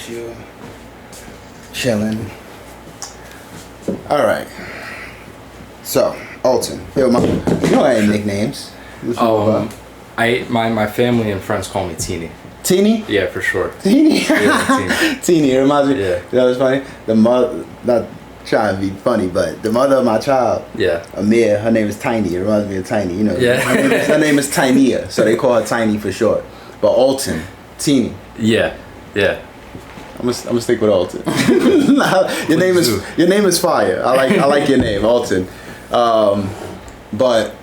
got you. Chilling. All right. So, Altin. Yo, you know I ain't nicknames. My family and friends call me Teeny. Teeny? Yeah, for sure. Teeny? Yeah, Teeny. Teeny, it reminds me. Yeah. You know what's funny? The mother, not trying to be funny, but the mother of my child, Yeah. Amir, her name is Tiny. It reminds me of Tiny. You know, Yeah. her name is Tinya, so they call her Tiny for short. But Altin, Teeny. Yeah. Yeah. I'm gonna stick with Altin. Your name is fire. I like your name, Altin. But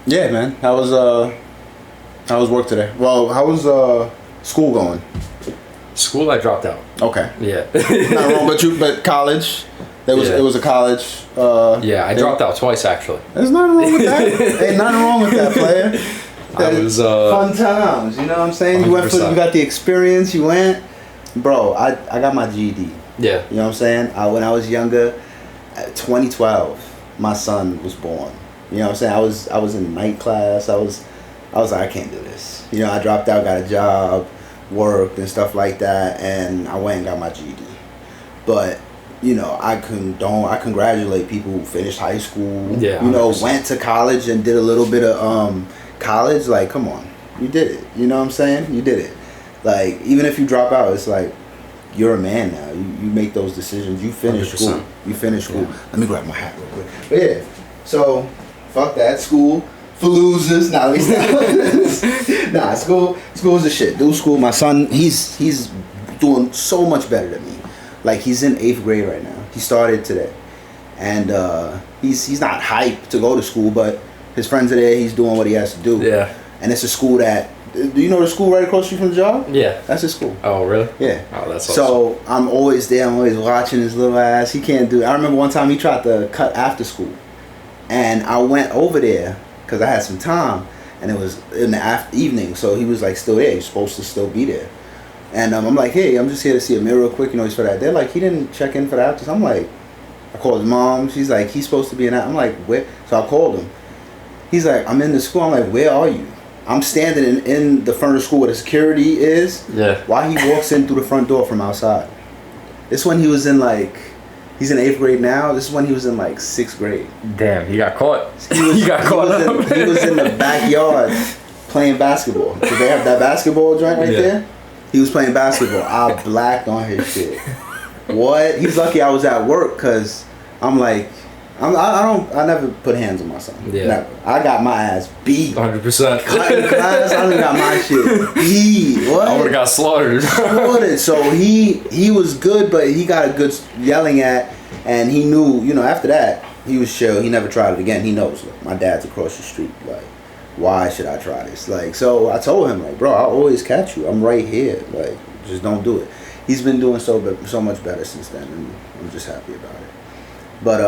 yeah, man, how was work today? Well, how was school going? School, I dropped out. Okay. Yeah. Not wrong, but college. It was a college. Yeah, I dropped out twice actually. There's nothing wrong with that. Ain't nothing wrong with that, player. I was fun times. You know what I'm saying? 100%. You got the experience. You went, bro. I got my GED. Yeah. You know what I'm saying? When I was younger, 2012, my son was born. You know what I'm saying? I was in night class. I was like, I can't do this. You know, I dropped out, got a job, worked and stuff like that, and I went and got my GED. But you know, I congratulate people who finished high school. Yeah. 100%. You know, went to college and did a little bit of college. Like, come on, you did it. You know what I'm saying? You did it. Like, even if you drop out, it's like you're a man now. You make those decisions. You finish 100%. school. You finish school. Yeah. Let me grab my hat real quick. But yeah, so fuck that school. For losers. Nah, let me stop. Nah, school's the shit. Do school. My son, he's doing so much better than me. Like, he's in 8th grade right now. He started today. And he's not hyped to go to school, but his friends are there. He's doing what he has to do. Yeah. And it's a school that, do you know the school right across the street from the job? Yeah. That's his school. Oh, really? Yeah. Oh, that's awesome. So I'm always there. I'm always watching his little ass. He can't do it. I remember one time he tried to cut after school. And I went over there because I had some time. And it was in the evening. So he was like still there. He's supposed to still be there. And I'm like, hey, I'm just here to see Amir real quick. You know, he's for that. They're like, he didn't check in for that. So I'm like, I called his mom. She's like, he's supposed to be in that. I'm like, where? So I called him. He's like, I'm in the school. I'm like, where are you? I'm standing in the front of the school where the security is. Yeah. While he walks in through the front door from outside. This when he was in he's in 8th grade now. This is when he was in 6th grade. Damn, he got caught. He was in the backyard playing basketball. Because they have that basketball joint right there. He was playing basketball. I blacked on his shit. What? He's lucky I was at work because I'm like, I never put hands on my son. Yeah. Never. I got my ass beat. 100%. Cutting class, I done got my shit beat. What? I would have got slaughtered. So he was good, but he got a good yelling at, and he knew, you know, after that, he was chill. He never tried it again. He knows, look, my dad's across the street. Like, why should I try this? Like, so I told him, like, bro, I'll always catch you. I'm right here. Like, just don't do it. He's been doing so much better since then, and I'm just happy about it. But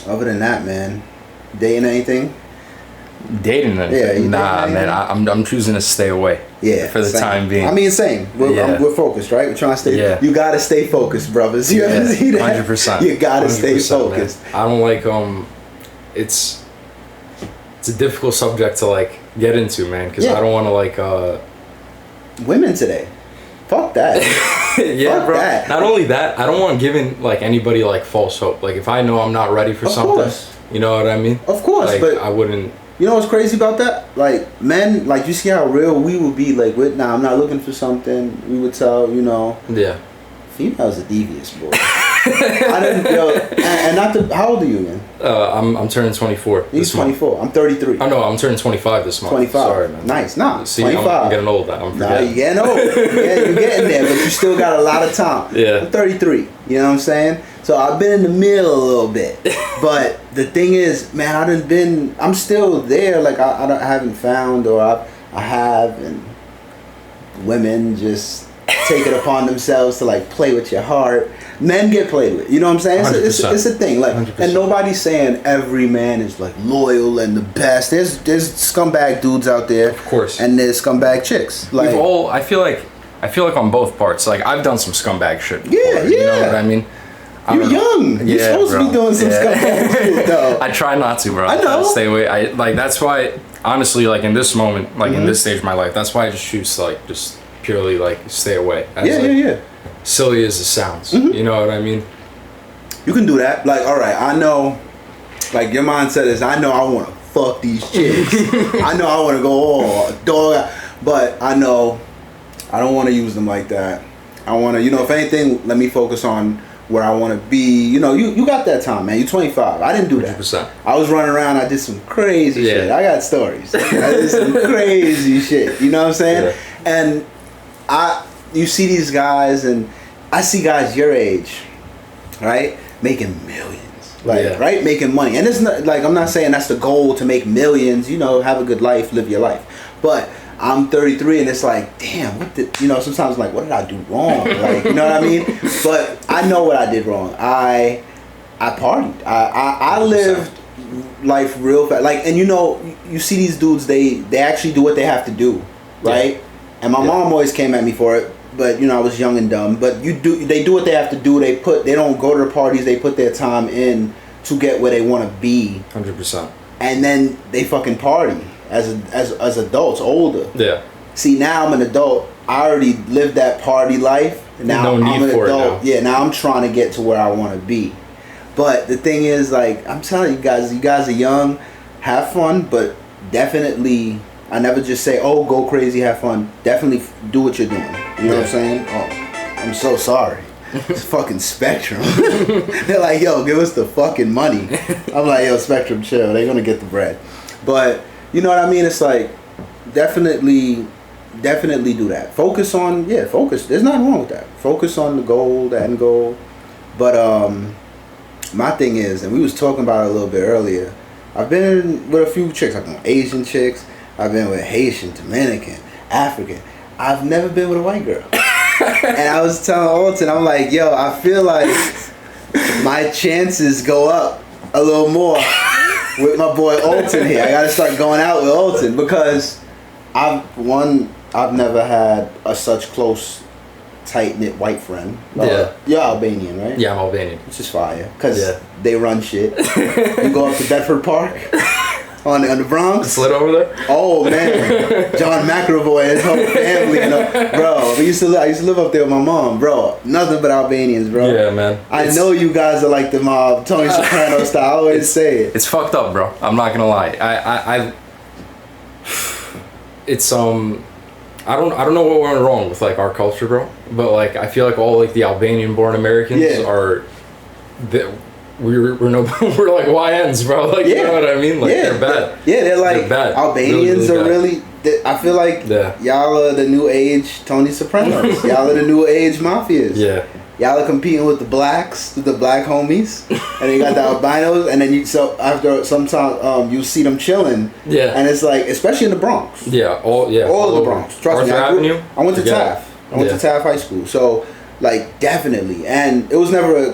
other than that, man, dating anything? Dating anything? Yeah, nah, man. I'm choosing to stay away. Yeah, for the time being. I mean, same. We're focused, right? We're trying to stay. Yeah. You gotta stay focused, brothers. You ever see that? 100%. You gotta stay focused. Man. I don't like it's a difficult subject to get into, man, because I don't want to women today. Fuck that. Yeah, Fuck bro. That. Not only that, I don't want giving anybody false hope. Like, if I know I'm not ready for something, course. You know what I mean? Of course, but I wouldn't. You know what's crazy about that? Like, men, you see how real we would be. Like, I'm not looking for something. We would tell, you know. Yeah. Females are devious, boy. I didn't, and not to, how old are you again? I'm turning 24. He's 24. I'm 33. Oh no, I'm turning 25 this month. 25. Sorry, man. Nice. Nah, See, 25. I'm getting old. I'm forgetting. Nah, you're getting old. You're getting there, but you still got a lot of time. Yeah. I'm 33. You know what I'm saying? So I've been in the middle a little bit. But the thing is, man, I'm still there. Like, I haven't found, or I have, and women just take it upon themselves to play with your heart. Men get played with, you know what I'm saying? It's a thing. 100%. And nobody's saying every man is loyal and the best. There's scumbag dudes out there, of course, and there's scumbag chicks. I feel like on both parts. I've done some scumbag shit before, yeah. You know what I mean? You're young. You're supposed to be doing some scumbag shit, though. I try not to, bro. I know. I try to stay away. That's why, honestly, in this moment, in this stage of my life, that's why I just choose to just purely like stay away. As, yeah. Silly as it sounds, you know what I mean? You can do that. Like, all right, I know. Like your mindset is, I know I want to fuck these chicks. I know I want to go all dog, but I know I don't want to use them like that. I want to, if anything, let me focus on where I want to be. You got that time, man. You're 25. I didn't do that. 100%. I was running around. I did some crazy shit. I got stories. I did some crazy shit. You know what I'm saying? Yeah. And you see these guys, and I see guys your age, right, making millions. Like, right, making money. And it's not like, I'm not saying that's the goal to make millions, have a good life, live your life. But I'm 33 and it's like, damn, sometimes I'm like, what did I do wrong? Like, you know what I mean? But I know what I did wrong. I partied. I lived life real fast. Like, and you see these dudes, they actually do what they have to do, right? Yeah. And my mom always came at me for it. But I was young and dumb. But they do what they have to do. They don't go to the parties. They put their time in to get where they want to be. 100%. And then they fucking party as adults, older. Yeah. See, now I'm an adult. I already lived that party life. Now I'm an adult. Yeah. Now I'm trying to get to where I want to be. But the thing is, like, I'm telling you guys are young. Have fun, but definitely. I never just say, oh, go crazy, have fun. Definitely do what you're doing. You know what I'm saying? Oh, I'm so sorry. It's fucking Spectrum. They're like, yo, give us the fucking money. I'm like, yo, Spectrum, chill. They're going to get the bread. But, you know what I mean? It's like, definitely do that. Focus. There's nothing wrong with that. Focus on the end goal. But my thing is, and we was talking about it a little bit earlier, I've been with a few chicks. I've been with Asian chicks. I've been with Haitian, Dominican, African. I've never been with a white girl. And I was telling Altin, I'm like, yo, I feel like my chances go up a little more with my boy Altin here. I gotta start going out with Altin because I've never had such close, tight-knit white friend. You're Albanian, right? Yeah, I'm Albanian. Which is fire, because they run shit. You go up to Bedford Park. On the Bronx. Slid over there? Oh man. John McAvoy and his whole family, bro. I used to live up there with my mom, bro. Nothing but Albanians, bro. Yeah, man. I know you guys are like the mob, Tony Soprano style. I always say it. It's fucked up, bro. I'm not gonna lie. It's I don't know what went wrong with like our culture, bro. But like I feel like all like the Albanian-born Americans are. We're like YNs, bro. Like, you know what I mean? Like, they're bad. They're like, they're bad. Albanians are really, I feel like y'all are the new age Tony Sopranos. Y'all are the new age mafias. Yeah. Y'all are competing with the blacks, with the black homies, and you got the albinos, and then after sometimes you see them chilling. Yeah. And it's like, especially in the Bronx. Yeah. All of the Bronx. Trust me. I went to Taft. I went to Taft High School. So. Like, definitely. And it was never,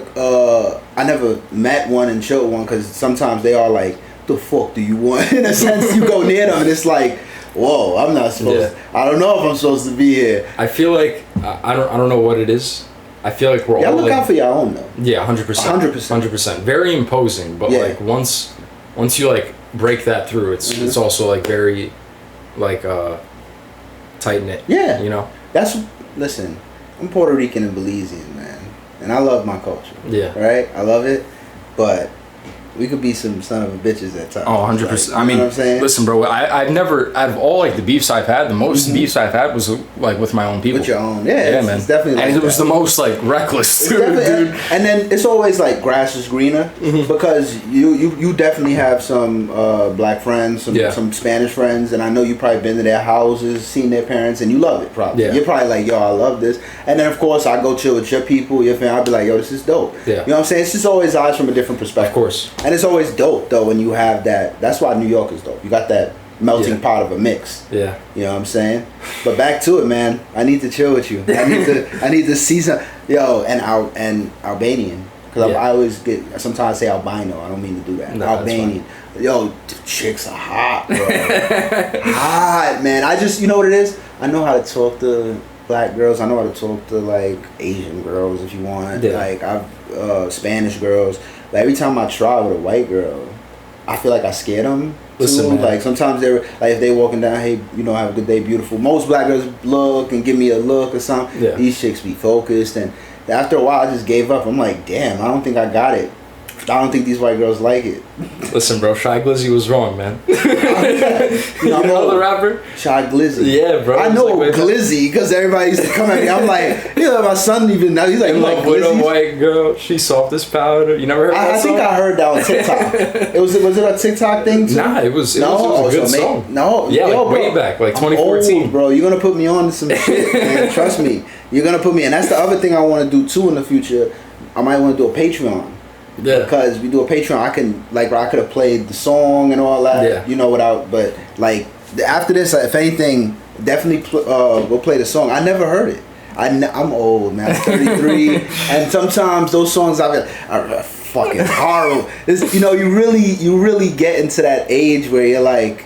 I never met one and showed one, because sometimes they are like, the fuck do you want? In a sense, you go near them and it's like, whoa, I'm not supposed to, I don't know if I'm supposed to be here. I feel like, I don't know what it is. I feel like we're all look out for your own, though. Yeah, 100%. 100%. Very imposing, but like, once you like break that through, it's also like very, like, tight-knit. Yeah. You know? Listen. I'm Puerto Rican and Belizean, man, and I love my culture. Yeah. Right? I love it, but we could be some son of a bitches at times. Oh, 100%. Like, I mean, what I'm saying? Listen, bro, I've never, out of all like the beefs I've had, the most beefs I've had was like with my own people. With your own, man. It's definitely like and it was the most like reckless, dude. And then it's always like grass is greener, because you definitely have some black friends, some Spanish friends, and I know you probably been to their houses, seen their parents, and you love it probably. Yeah. You're probably like, yo, I love this. And then of course I go chill with your people, your family. I'll be like, yo, this is dope. Yeah. You know what I'm saying? It's just always eyes from a different perspective. Of course. And it's always dope though when you have that. That's why New York is dope. You got that melting pot of a mix. Yeah. You know what I'm saying? But back to it, man. I need to chill with you. I need to see some and Albanian, because I always get sometimes say albino. I don't mean to do that. No, Albanian. Yo, the chicks are hot, bro. Hot, man. I just, you know what it is? I know how to talk to black girls. I know how to talk to like Asian girls if you want. Yeah. Like Spanish girls. Like every time I try with a white girl, I feel like I scared them. Listen, too. man. Like sometimes they're like if they walking down, hey, you know, have a good day, beautiful. Most black girls look and give me a look or something. Yeah. These chicks be focused, and after a while, I just gave up. I'm like, damn, I don't think I got it. I don't think these white girls like it. Listen, bro, Shy Glizzy was wrong, man. you know the rapper? Shy Glizzy. Yeah, bro. I know like, Glizzy because everybody used to come at me. I'm like, you know, my son even now. He's like, with a white girl, she soft as powder. You never heard that song? I think I heard that on TikTok. was it a TikTok thing too? Nah, it was a good song. No, yeah, yo, like way back, like 2014. Old, bro, you're gonna put me on to some shit, man. Trust me, you're gonna put me. And that's the other thing I want to do too in the future. I might want to do a Patreon. Yeah. Because we do a Patreon, I could have played the song and all that. Yeah. You know, but like after this, if anything, definitely we'll play the song. I never heard it. I'm old, man. I'm 33, and sometimes those songs are fucking horrible. It's, you know, you really get into that age where you're like,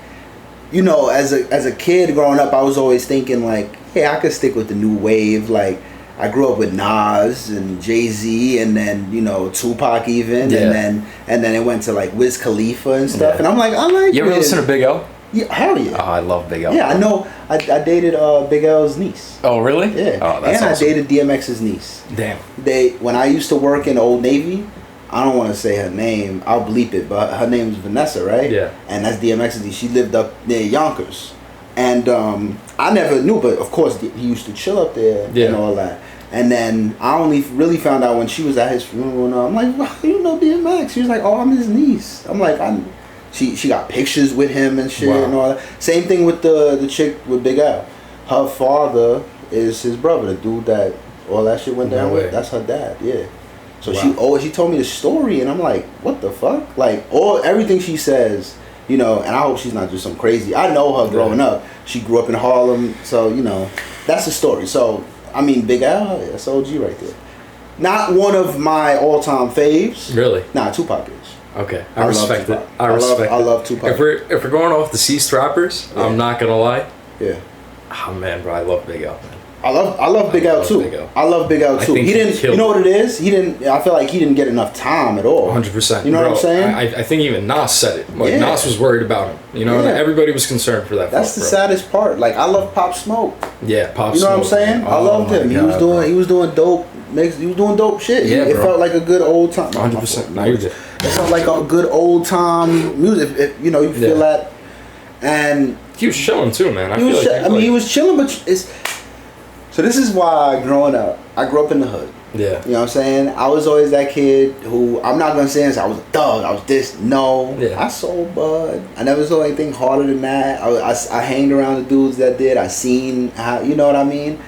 you know, as a kid growing up, I was always thinking like, hey, I could stick with the new wave. Like, I grew up with Nas and Jay-Z, and then, you know, Tupac even, yeah. and then it went to like Wiz Khalifa and stuff. Yeah. And I'm like, I like. You ever listen to Big L? Yeah, hell yeah. Oh, I love Big L. Yeah, I know. I dated Big L's niece. Oh, really? Yeah. Oh, that's and awesome. I dated DMX's niece. Damn. When I used to work in Old Navy, I don't want to say her name. I'll bleep it, but her name's Vanessa, right? Yeah. And that's DMX's niece. She lived up near Yonkers, and I never knew, but of course he used to chill up there and all that. And then I only really found out when she was at his funeral, and I'm like, well, you know DMX? She was like, oh, I'm his niece. I'm like, she got pictures with him and shit. Wow. And all that. Same thing with the chick with Big L. Her father is his brother, the dude that all that shit went down with. That's her dad, yeah. So she told me the story, and I'm like, what the fuck? Like, everything she says, you know, and I hope she's not just some crazy. I know her growing up. She grew up in Harlem, so, you know, that's the story. So, I mean, Big Al, that's OG right there. Not one of my all-time faves. Really? Nah, Tupac is. Okay, I respect it. I love Tupac. If we're going off the deceased, I'm not gonna lie. Yeah. Oh man, bro, I love Big L. I love Big L too. I love Big L too. He didn't. You know what it is? He didn't. I feel like he didn't get enough time at all. 100%. You know what I'm saying? I think even Nas said it. Like Nas was worried about him. You know, everybody was concerned for that. That's the saddest part. Like I love Pop Smoke. Yeah, Pop Smoke. You know what I'm saying? I loved him. He was doing dope. He was doing dope shit. Yeah, it felt like a good old time. 100%. Now you're good. It felt like a good old time music. You know, you feel that. And he was chilling too, man. He was chilling, but it's. So this is why growing up, I grew up in the hood. Yeah. You know what I'm saying? I was always that kid who, I'm not going to say this, I was a thug, I was this. No. Yeah. I sold bud. I never saw anything harder than that. I hanged around the dudes that did. I seen how, you know what I mean?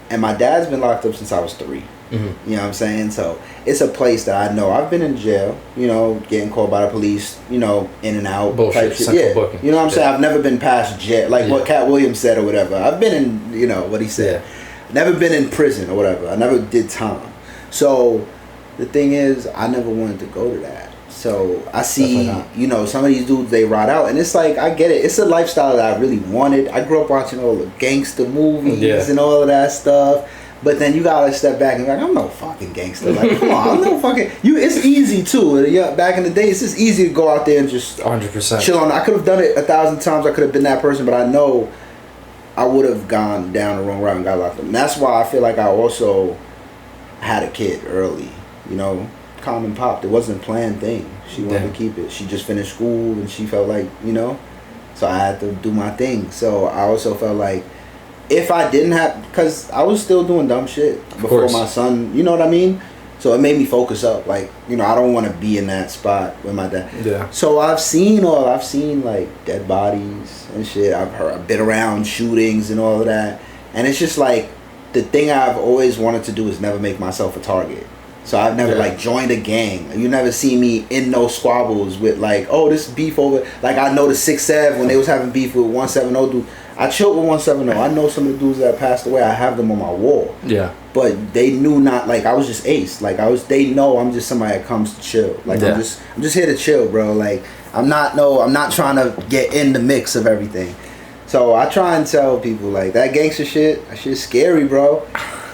And my dad's been locked up since I was 3. Mm-hmm. You know what I'm saying? So it's a place that I know. I've been in jail, you know, getting called by the police, you know, in and out. Bullshit. Type shit. Yeah. Booking. You know what I'm saying? I've never been past jail, like what Cat Williams said or whatever. I've been in, you know, what he said. Yeah. Never been in prison or whatever. I never did time. So the thing is, I never wanted to go to that. So I see, you know, some of these dudes, they ride out, and it's like, I get it. It's a lifestyle that I really wanted. I grew up watching all the gangster movies and all of that stuff. But then you gotta step back and be like, I'm no fucking gangster. Like, come on, I'm no fucking. It's easy too. Yeah, back in the day, it's just easy to go out there and just 100% chill on. I could have done it 1,000 times. I could have been that person, but I know I would have gone down the wrong route and got locked up. And that's why I feel like I also had a kid early. You know, Common popped. It wasn't a planned thing. She wanted to keep it. She just finished school and she felt like, you know, so I had to do my thing. So I also felt like if I didn't have, because I was still doing dumb shit before my son, you know what I mean? So it made me focus up. Like, you know, I don't want to be in that spot with my dad. Yeah. So I've seen like dead bodies and shit. I've been around shootings and all of that. And it's just like, the thing I've always wanted to do is never make myself a target. So I've never like joined a gang. You never see me in those squabbles with like, oh, this beef over. Like I know the 6'7" when they was having beef with 170 dude. I chilled with 170. I know some of the dudes that passed away. I have them on my wall. Yeah. But they knew not, like I was just ace. Like they know I'm just somebody that comes to chill. Like I'm just here to chill, bro. Like I'm not trying to get in the mix of everything. So I try and tell people like that gangster shit. That shit is scary, bro.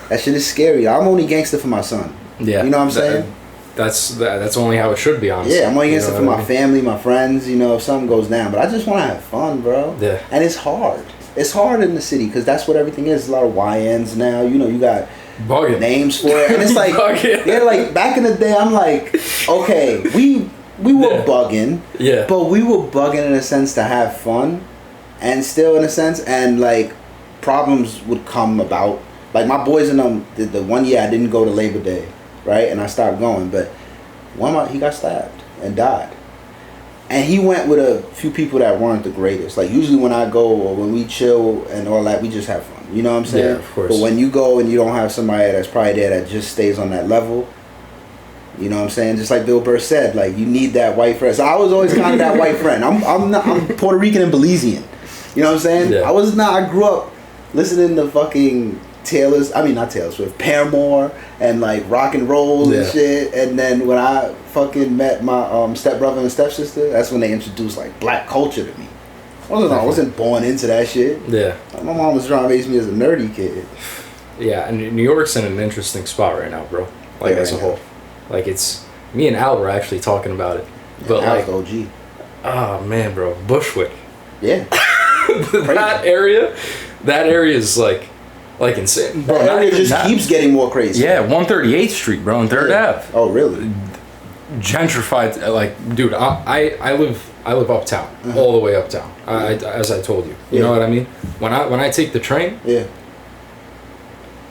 That shit is scary. I'm only gangster for my son. Yeah. You know what I'm saying? that's only how it should be, honestly. Yeah, I'm only against it for my family, my friends, if something goes down. But I just want to have fun, bro. Yeah. And it's hard. It's hard in the city because that's what everything is. A lot of YNs now. You got bugging names for it. And it's like, yeah, like back in the day, I'm like, okay, we were bugging. Yeah. But we were bugging in a sense to have fun. And still in a sense. And like problems would come about. Like my boys and them, the 1 year I didn't go to Labor Day. Right? And I stopped going. But he got stabbed and died. And he went with a few people that weren't the greatest. Like usually when I go or when we chill and all that, we just have fun. You know what I'm saying? Yeah, of course. But when you go and you don't have somebody that's probably there that just stays on that level, you know what I'm saying? Just like Bill Burr said, like you need that white friend. So I was always kind of that white friend. I'm Puerto Rican and Belizean. You know what I'm saying? Yeah. I grew up listening to fucking not Taylor Swift, Paramore and like rock and roll and shit. And then when I fucking met my stepbrother and stepsister, that's when they introduced like black culture to me. I wasn't born into that shit. Yeah. My mom was trying to raise me as a nerdy kid. Yeah, and New York's in an interesting spot right now, bro. Like as a whole. Like it's me and Al were actually talking about it. But Al's like OG. Oh man, bro. Bushwick. Yeah. that area is like insane. Bro, that area just keeps getting more crazy. Yeah, 138th Street, bro, and 3rd Ave. Oh, really? Gentrified, like, dude. I live uptown, all the way uptown. As I told you, you know what I mean. When I take the train, it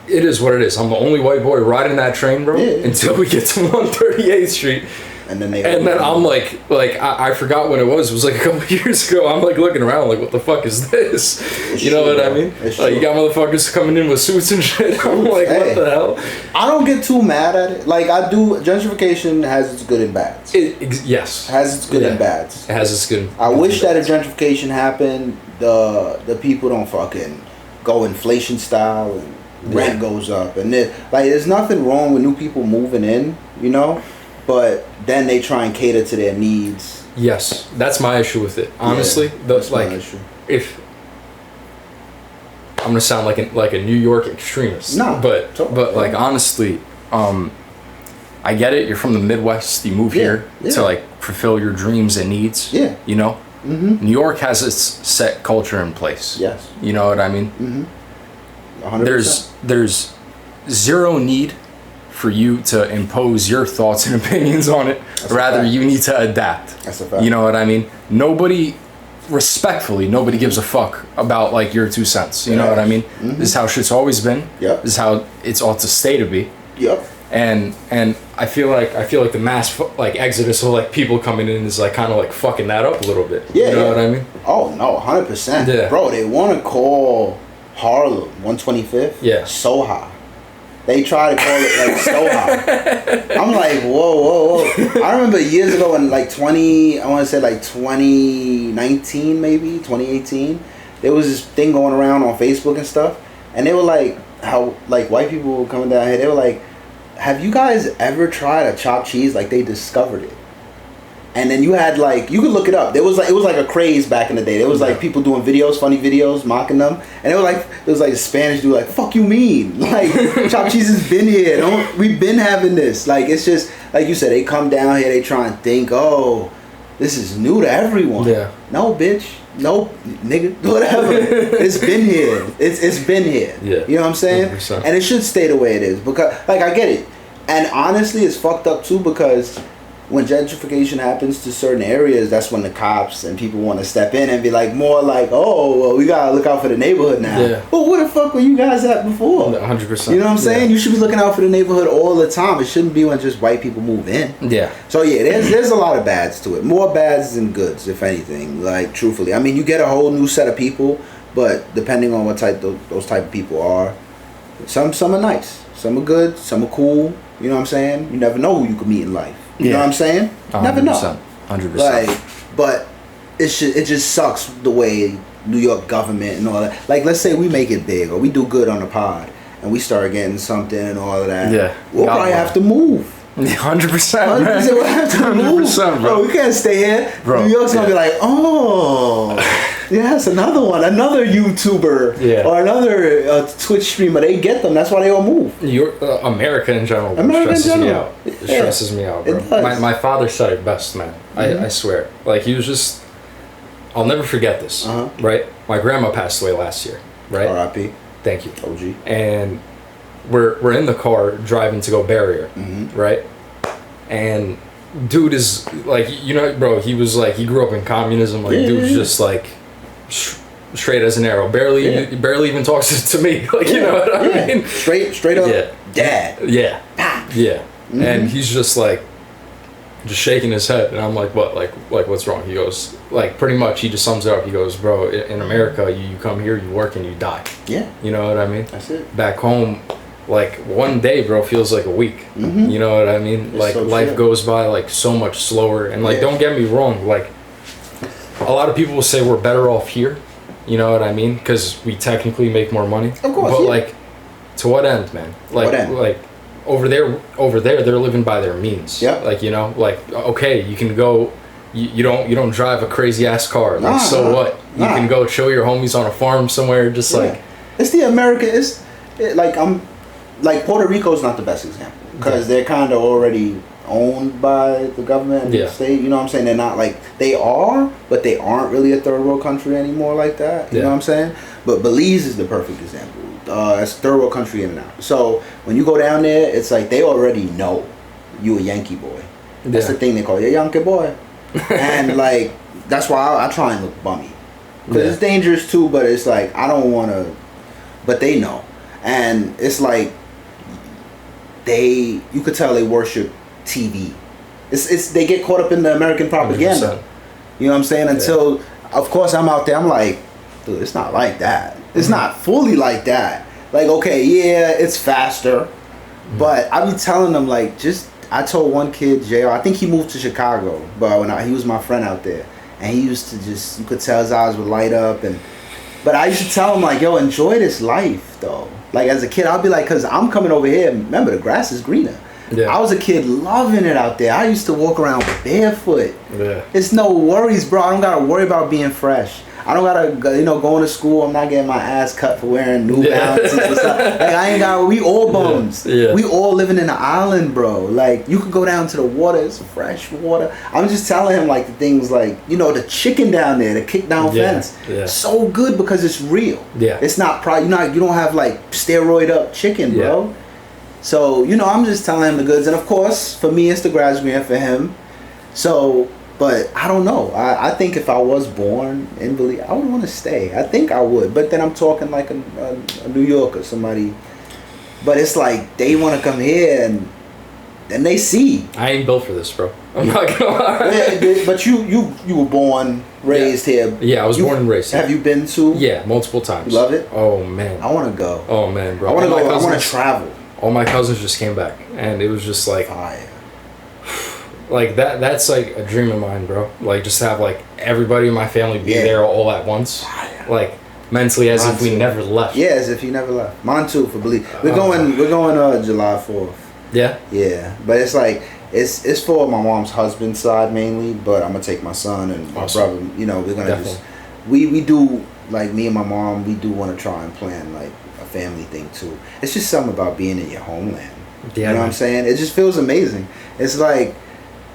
is what it is. I'm the only white boy riding that train, bro. Until we get to 138th Street. And then I'm like I forgot when it was. It was like a couple years ago. I'm like looking around like, what the fuck is this? You know what I mean? Like you got motherfuckers coming in with suits and shit. I'm like, what the hell? I don't get too mad at it. Like I do. Gentrification has its good and bads. Yes. Has its good and bads. It has its good. I wish that if gentrification happened, the people don't fucking go inflation style and rent goes up and there's nothing wrong with new people moving in, but then they try and cater to their needs. Yes, that's my issue with it. Honestly, that's my issue. If I'm gonna sound like a New York extremist, but like honestly, I get it. You're from the Midwest. You move here to like fulfill your dreams and needs. Yeah, New York has its set culture in place. Yes, you know what I mean. 100%. There's zero need for you to impose your thoughts and opinions on it. Rather, you need to adapt. That's a fact. You know what I mean? Respectfully, nobody gives a fuck about like your 2 cents. You know what I mean? This is how shit's always been. Yep. This is how it's ought to stay to be. Yep. And I feel like the mass like exodus of like people coming in is like kind of like fucking that up a little bit. Yeah. You know what I mean? Oh no, 100%. Yeah. Bro, they want to call Harlem 125th. Yeah. Soha. They try to call it like Soha. I'm like, whoa. I remember years ago in like 2019 maybe, 2018, there was this thing going around on Facebook and stuff, and they were like, how like white people were coming down here, they were like, have you guys ever tried a chopped cheese? Like they discovered it. And then you had like, you could look it up. It was like a craze back in the day. There was like people doing videos, funny videos, mocking them. And it was like a Spanish dude like, fuck you mean? Like chopped cheese has been here. We've been having this. Like it's just, like you said, they come down here, they try and think, oh, this is new to everyone. Yeah. No, bitch. No, nigga, whatever. It's been here. It's been here. Yeah. You know what I'm saying? 100%. And it should stay the way it is. Because, like, I get it. And honestly, it's fucked up too because when gentrification happens to certain areas, that's when the cops and people want to step in and be like, more like, oh, well, we gotta look out for the neighborhood now. Yeah. But where the fuck were you guys at before? 100%. You know what I'm saying? You should be looking out for the neighborhood all the time. It shouldn't be when just white people move in. Yeah. So yeah, there's a lot of bads to it. More bads than goods, if anything. Like truthfully, I mean, you get a whole new set of people, but depending on what type those type of people are, some are nice, some are good, some are cool. You know what I'm saying? You never know who you could meet in life. You know what I'm saying? 100%. Never know. 100%. Like, but it just sucks the way New York government and all that. Like, let's say we make it big or we do good on the pod and we start getting something and all of that. Yeah. We'll probably have to move. 100%. We'll have to move. 100%, bro. We can't stay here. Bro, New York's gonna be like, oh. Yes, another one, another YouTuber or another Twitch streamer. They get them. That's why they all move. America in general stresses me out. It stresses me out, bro. My father said it best, man. I swear. Like, he was just... I'll never forget this, right? My grandma passed away last year, right? R.I.P. Thank you. OG. And we're in the car driving to go bury her, right? And dude is like, you know, bro, he was like, he grew up in communism. Like, dude's just like straight as an arrow. Barely even talks to me. Like, you know what I mean? Straight up dad. Yeah. Yeah. And he's just like, just shaking his head, and I'm like, what? Like what's wrong? He goes, like, pretty much, he just sums it up. He goes, bro, in America, you come here, you work, and you die. Yeah. You know what I mean? That's it. Back home, like, one day, bro, feels like a week. You know what I mean? It's like, so life goes by, like, so much slower. And, like, don't get me wrong, like, a lot of people will say we're better off here. You know what I mean? Because we technically make more money. Of course, but, like, to what end, man? Like, like, over there, they're living by their means. Yeah. Like, you know, like, okay, you can go... You don't drive a crazy ass car. Like, so what? You can go chill your homies on a farm somewhere. Just like, it's the American. Like Puerto Rico's not the best example because they're kind of already owned by the government and the state. You know what I'm saying? They're not like they are, but they aren't really a third world country anymore like that. You know what I'm saying? But Belize is the perfect example. It's third world country in and out. So when you go down there, it's like they already know you a Yankee boy. That's the thing they call you, a Yankee boy. And like that's why I try and look bummy because it's dangerous too, but it's like I don't want to, but they know. And it's like you could tell they worship TV. It's they get caught up in the American propaganda. 100%. You know what I'm saying? Until of course I'm out there, I'm like, dude, it's not like that. It's not fully like that. Like, okay, yeah, it's faster, but I be telling them like just. I told one kid, JR, I think he moved to Chicago, but he was my friend out there, and he used to just, you could tell his eyes would light up, but I used to tell him like, yo, enjoy this life though. Like as a kid, I'll be like, cause I'm coming over here, remember the grass is greener. Yeah. I was a kid loving it out there. I used to walk around barefoot. Yeah. It's no worries, bro. I don't gotta worry about being fresh. I don't gotta, going to school. I'm not getting my ass cut for wearing New Balances and stuff. Like I ain't got. We all bums. Yeah. We all living in an island, bro. Like you could go down to the water. It's fresh water. I'm just telling him like the things like the chicken down there, the kick down fence. Yeah. So good because it's real. Yeah. It's not you don't have like steroid up chicken, bro. So I'm just telling him the goods, and of course for me it's the grass green for him. So. But I don't know. I think if I was born in Belize, I would want to stay. I think I would. But then I'm talking like a New Yorker, somebody. But it's like they want to come here and they see. I ain't built for this, bro. I'm not gonna lie. But you were born, raised here. Yeah, I was born and raised here. Have you been to? Yeah, multiple times. You love it? Oh man. I want to go. Oh man, bro. I want to go. I want to travel. All my cousins just came back, and it was just like. Fire. Like that's like a dream of mine, bro. Like just have like everybody in my family be there all at once. Like mentally as if we never left. Yeah, as if you never left. Mine too for Belize. We're going July 4th. Yeah? Yeah. But it's like it's for my mom's husband's side mainly, but I'm gonna take my son and my brother. We're gonna just we do like me and my mom, we do wanna try and plan like a family thing too. It's just something about being in your homeland. Yeah, you know what I'm saying? It just feels amazing. It's like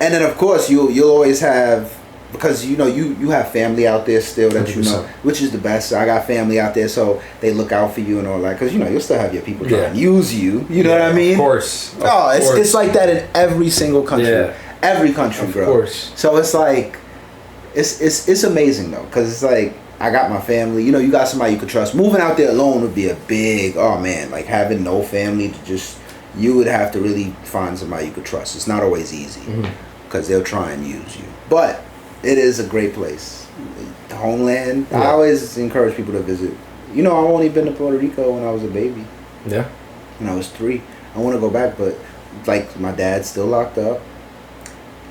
and then of course you'll always have because you have family out there still that 100%. Which is the best. I got family out there, so they look out for you and all that. Because you'll still have your people trying to use you. You know what I mean? Of course. It's like that in every single country. Yeah. Every country, bro. Of course. So it's like it's amazing though, because it's like I got my family. You got somebody you could trust. Moving out there alone would be a big like having no family to just. You would have to really find somebody you could trust. It's not always easy because they'll try and use you. But it is a great place. The homeland. Yeah. I always encourage people to visit. I've only been to Puerto Rico when I was a baby. Yeah. When I was 3. I want to go back, but like my dad's still locked up.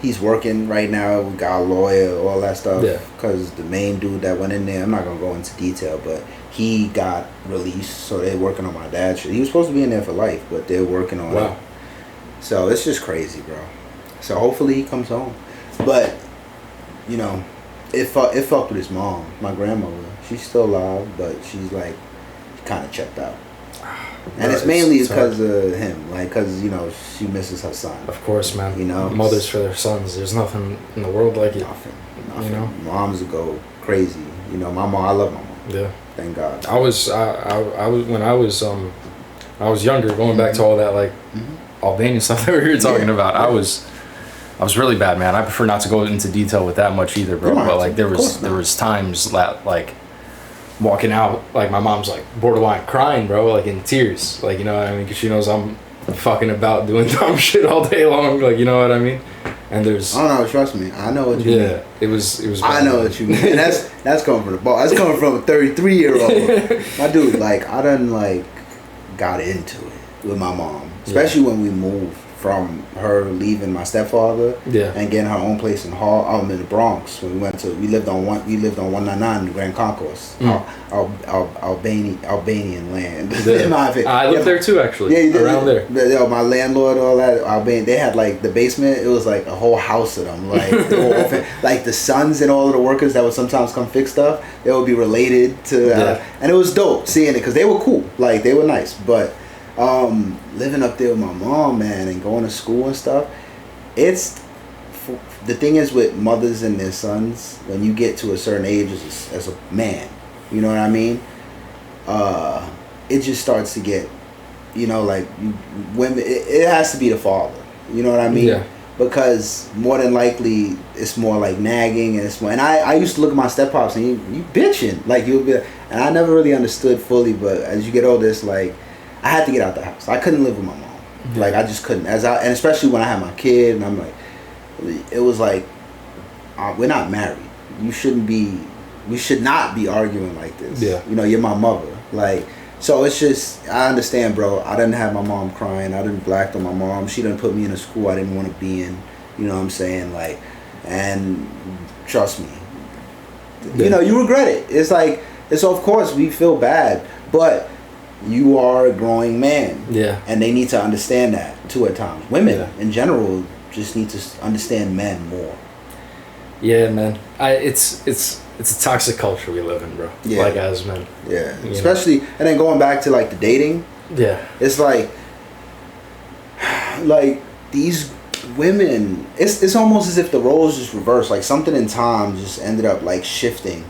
He's working right now. We got a lawyer, all that stuff. Yeah. Because the main dude that went in there, I'm not going to go into detail, but he got released, so they're working on my dad's shit. He was supposed to be in there for life, but they're working on it. So it's just crazy, bro. So hopefully he comes home. But, it fucked with his mom, my grandmother. She's still alive, but she's like kind of checked out. And it's mainly because of him, like, because, you know, she misses her son. Of course, man. You know, mothers for their sons. There's nothing in the world like it. Nothing. You know, moms go crazy. You know, my mom. I love my mom. Yeah. Thank God. I was when I was younger, going back to all that like Albanian stuff that we were talking about. I was really bad, man. I prefer not to go into detail with that much either, bro. But like there was times that like walking out, like my mom's like borderline crying, bro, like in tears, like, you know what I mean, because she knows I'm fucking about doing dumb shit all day long, like, you know what I mean. And there's I don't know, trust me, I know what you mean. Yeah, it was I know what you mean. And that's coming from the ball. That's coming from a 33-year-old. My dude, like, I done like got into it with my mom, especially when we moved from her leaving my stepfather and getting her own place in in the Bronx. When we lived on 199 in Grand Concourse, Albanian land. In my opinion. I lived there too, actually. Yeah, you did, around there. Yo, my landlord, all that Albanian. They had like the basement. It was like a whole house of them. Like like the sons and all of the workers that would sometimes come fix stuff. They would be related to, and it was dope seeing it because they were cool. Like they were nice, but. Living up there with my mom, man, and going to school and stuff, the thing is with mothers and their sons, when you get to a certain age as a man, you know what I mean, it just starts to get, you know, like women, it has to be the father, you know what I mean, because more than likely it's more like nagging, and it's more, and I used to look at my step-pops and you bitching, like you'll be, and I never really understood fully, but as you get older, it's like I had to get out the house. I couldn't live with my mom. Like I just couldn't. And especially when I had my kid, and I'm like, it was like, we're not married. We should not be arguing like this. Yeah. You know, you're my mother. Like, so it's just, I understand, bro. I didn't have my mom crying. I didn't black on my mom. She didn't put me in a school I didn't want to be in. You know what I'm saying? Like, and trust me, you know, you regret it. It's like, of course we feel bad, but you are a growing man. Yeah. And they need to understand that too at times. Women in general just need to understand men more. Yeah, man. It's a toxic culture we live in, bro. Yeah. Like as men. Yeah. Especially, and then going back to like the dating. Yeah. It's like these women, it's almost as if the roles just reversed. Like something in time just ended up like shifting.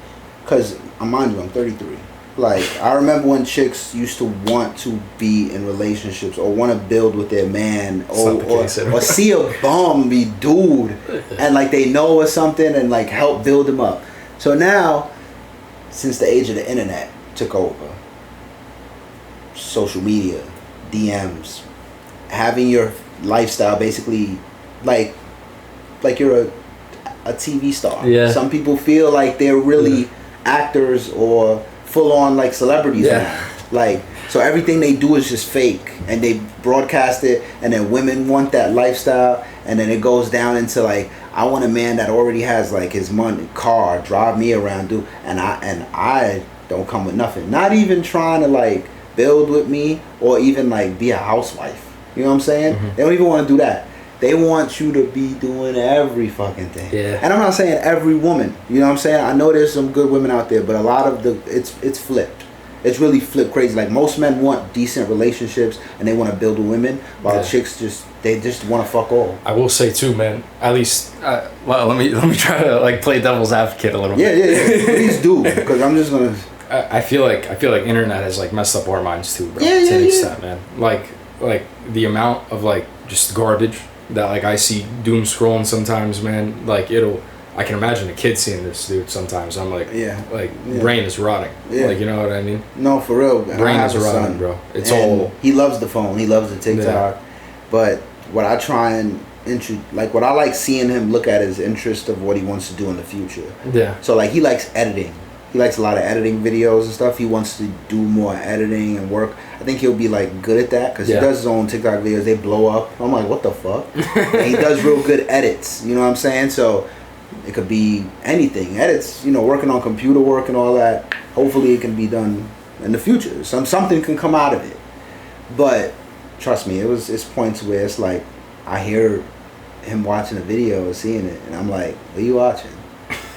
Because, mind you, I'm 33. Like, I remember when chicks used to want to be in relationships or want to build with their man or see a bum be dude and like they know or something and like help build them up. So now, since the age of the internet took over, social media, DMs, having your lifestyle basically like you're a TV star. Yeah. Some people feel like they're really actors or full on like celebrities now. Like, so everything they do is just fake and they broadcast it, and then women want that lifestyle, and then it goes down into like, I want a man that already has like his money, car, drive me around, and I don't come with nothing, not even trying to like build with me or even like be a housewife, you know what I'm saying? They don't even want to do that. They want you to be doing every fucking thing. Yeah. And I'm not saying every woman. You know what I'm saying? I know there's some good women out there, but a lot of it's flipped. It's really flipped crazy. Like most men want decent relationships and they want to build with women, while chicks just want to fuck all. I will say too, man. At least, well, let me try to like play devil's advocate a little bit. Yeah. Please do, because I'm just gonna. I feel like internet has like messed up our minds too, bro. To an extent, man. Like the amount of like just garbage that like I see doom scrolling sometimes, man. Like I can imagine a kid seeing this, dude. Sometimes I'm like, brain is rotting. Yeah. Like, you know what I mean? No, for real. Brain is rotting, bro. It's all. He loves the phone. He loves the TikTok. Yeah. But what I try and what I like seeing him look at is interest of what he wants to do in the future. Yeah. So like he likes editing. He likes a lot of editing videos and stuff. He wants to do more editing and work. I think he'll be like good at that because he does his own TikTok videos. They blow up. I'm like, what the fuck? And he does real good edits. You know what I'm saying? So it could be anything. Edits, you know, working on computer work and all that. Hopefully it can be done in the future. Something can come out of it. But trust me, it's points where it's like I hear him watching a video or seeing it, and I'm like, what are you watching?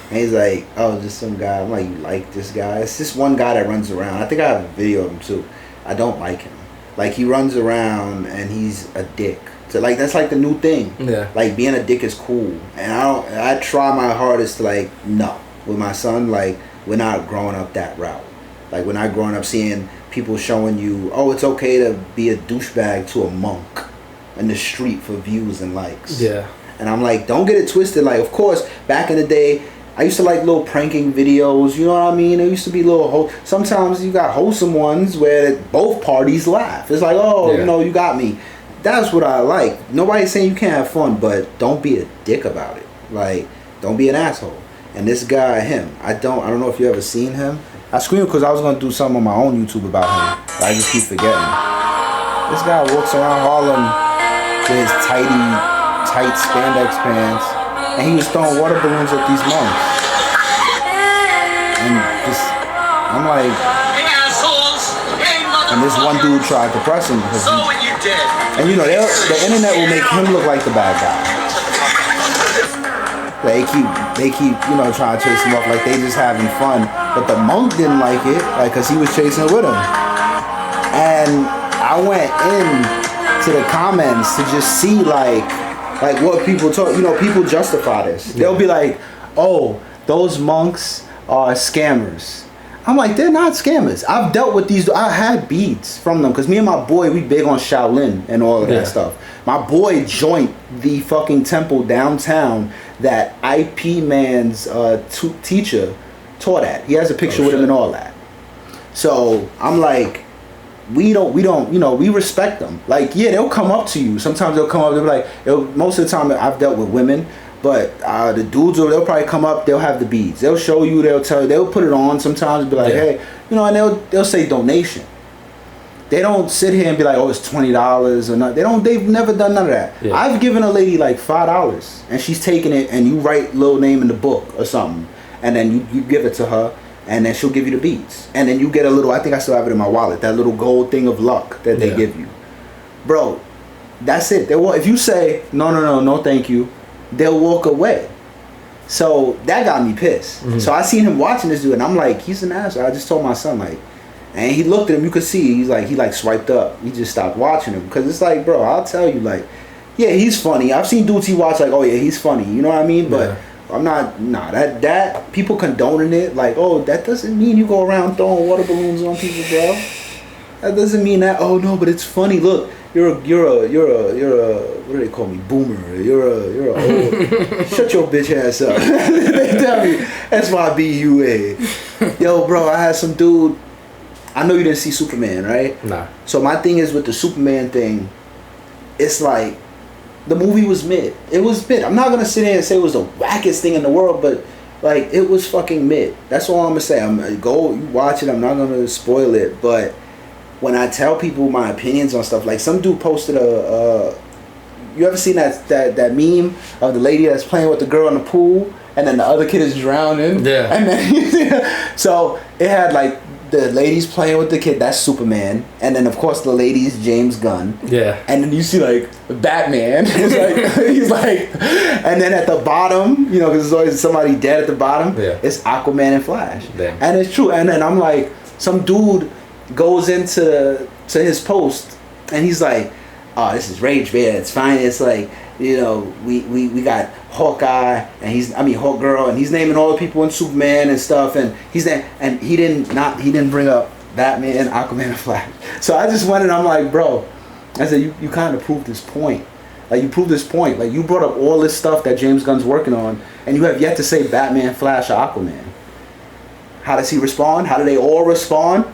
And he's like, oh, just some guy. I'm like, you like this guy? It's just one guy that runs around. I think I have a video of him too. I don't like him. Like, he runs around and he's a dick. So, like, that's like the new thing. Yeah. Like, being a dick is cool. And I try my hardest to, like, no. With my son, like, we're not growing up that route. Like, we're not growing up seeing people showing you, oh, it's okay to be a douchebag to a monk in the street for views and likes. Yeah. And I'm like, don't get it twisted. Like, of course, back in the day, I used to like little pranking videos, you know what I mean? There used to be little, sometimes you got wholesome ones where both parties laugh. It's like, oh, you know, you got me. That's what I like. Nobody's saying you can't have fun, but don't be a dick about it. Like, don't be an asshole. And this guy, him, I don't know if you ever seen him. I screamed because I was going to do something on my own YouTube about him. But I just keep forgetting. This guy walks around Harlem with his tight spandex pants. And he was throwing water balloons at these monks. And just, I'm like, and this one dude tried to press him because and you know, the internet will make him look like the bad guy. They keep, you know, trying to chase him off like they just having fun. But the monk didn't like it, like, cause he was chasing with him. And I went in to the comments to just see like what people talk. You know, people justify this. They'll be like, "Oh, those monks are scammers." I'm like, they're not scammers. I've dealt with these. I had beads from them because me and my boy, we big on Shaolin and all of that stuff. My boy joined the fucking temple downtown that IP Man's teacher taught at. He has a picture with him and all that. So I'm like, we don't, you know, we respect them. Like, yeah, they'll come up to you. Sometimes they'll come up, they'll be like, most of the time I've dealt with women, but the dudes, they'll probably come up, they'll have the beads. They'll show you, they'll tell you, they'll put it on sometimes and be like, hey, you know, and they'll say donation. They don't sit here and be like, oh, it's $20 or not. They've never done none of that. Yeah. I've given a lady like $5 and she's taking it and you write little name in the book or something. And then you give it to her and then she'll give you the beads. And then you get a little, I think I still have it in my wallet, that little gold thing of luck that they give you. Bro, that's it. If you say, no, thank you, they'll walk away. So that got me pissed. Mm-hmm. So I seen him watching this dude and I'm like, he's an asshole. I just told my son, like, and he looked at him, you could see, he swiped up. He just stopped watching him. Because it's like, bro, I'll tell you, like, yeah, he's funny. I've seen dudes he watch like, oh yeah, he's funny. You know what I mean? But I'm not, that people condoning it, like, oh, that doesn't mean you go around throwing water balloons on people, bro. That doesn't mean that, oh no, but it's funny. Look, you're a what do they call me? Boomer. You're a old, shut your bitch ass up. They tell me, SYBUA. Yo, bro, I had some dude, I know you didn't see Superman, right? Nah. So my thing is with the Superman thing, it's like, the movie was mid. It was mid. I'm not going to sit here and say it was the wackest thing in the world, but, like, it was fucking mid. That's all I'm going to say. Go watch it. I'm not going to spoil it, but when I tell people my opinions on stuff, like, some dude posted you ever seen that meme of the lady that's playing with the girl in the pool, and then the other kid is drowning? Yeah. And then, so, it had, like, the ladies playing with the kid, that's Superman, and then of course the ladies James Gunn. Yeah. And then you see like Batman. He's like, and then at the bottom, you know, because there's always somebody dead at the bottom. Yeah. It's Aquaman and Flash. Damn. And it's true. And then I'm like, some dude goes into his post, and he's like, oh, this is Rage Bear. It's fine. It's like, you know, we got Hawkeye and Hawk Girl, and he's naming all the people in Superman and stuff, and he didn't bring up Batman, Aquaman, and Flash. So I just went and I'm like, bro, I said, you kind of proved this point. Like, you proved this point. Like, you brought up all this stuff that James Gunn's working on, and you have yet to say Batman, Flash, or Aquaman. How does he respond? How do they all respond?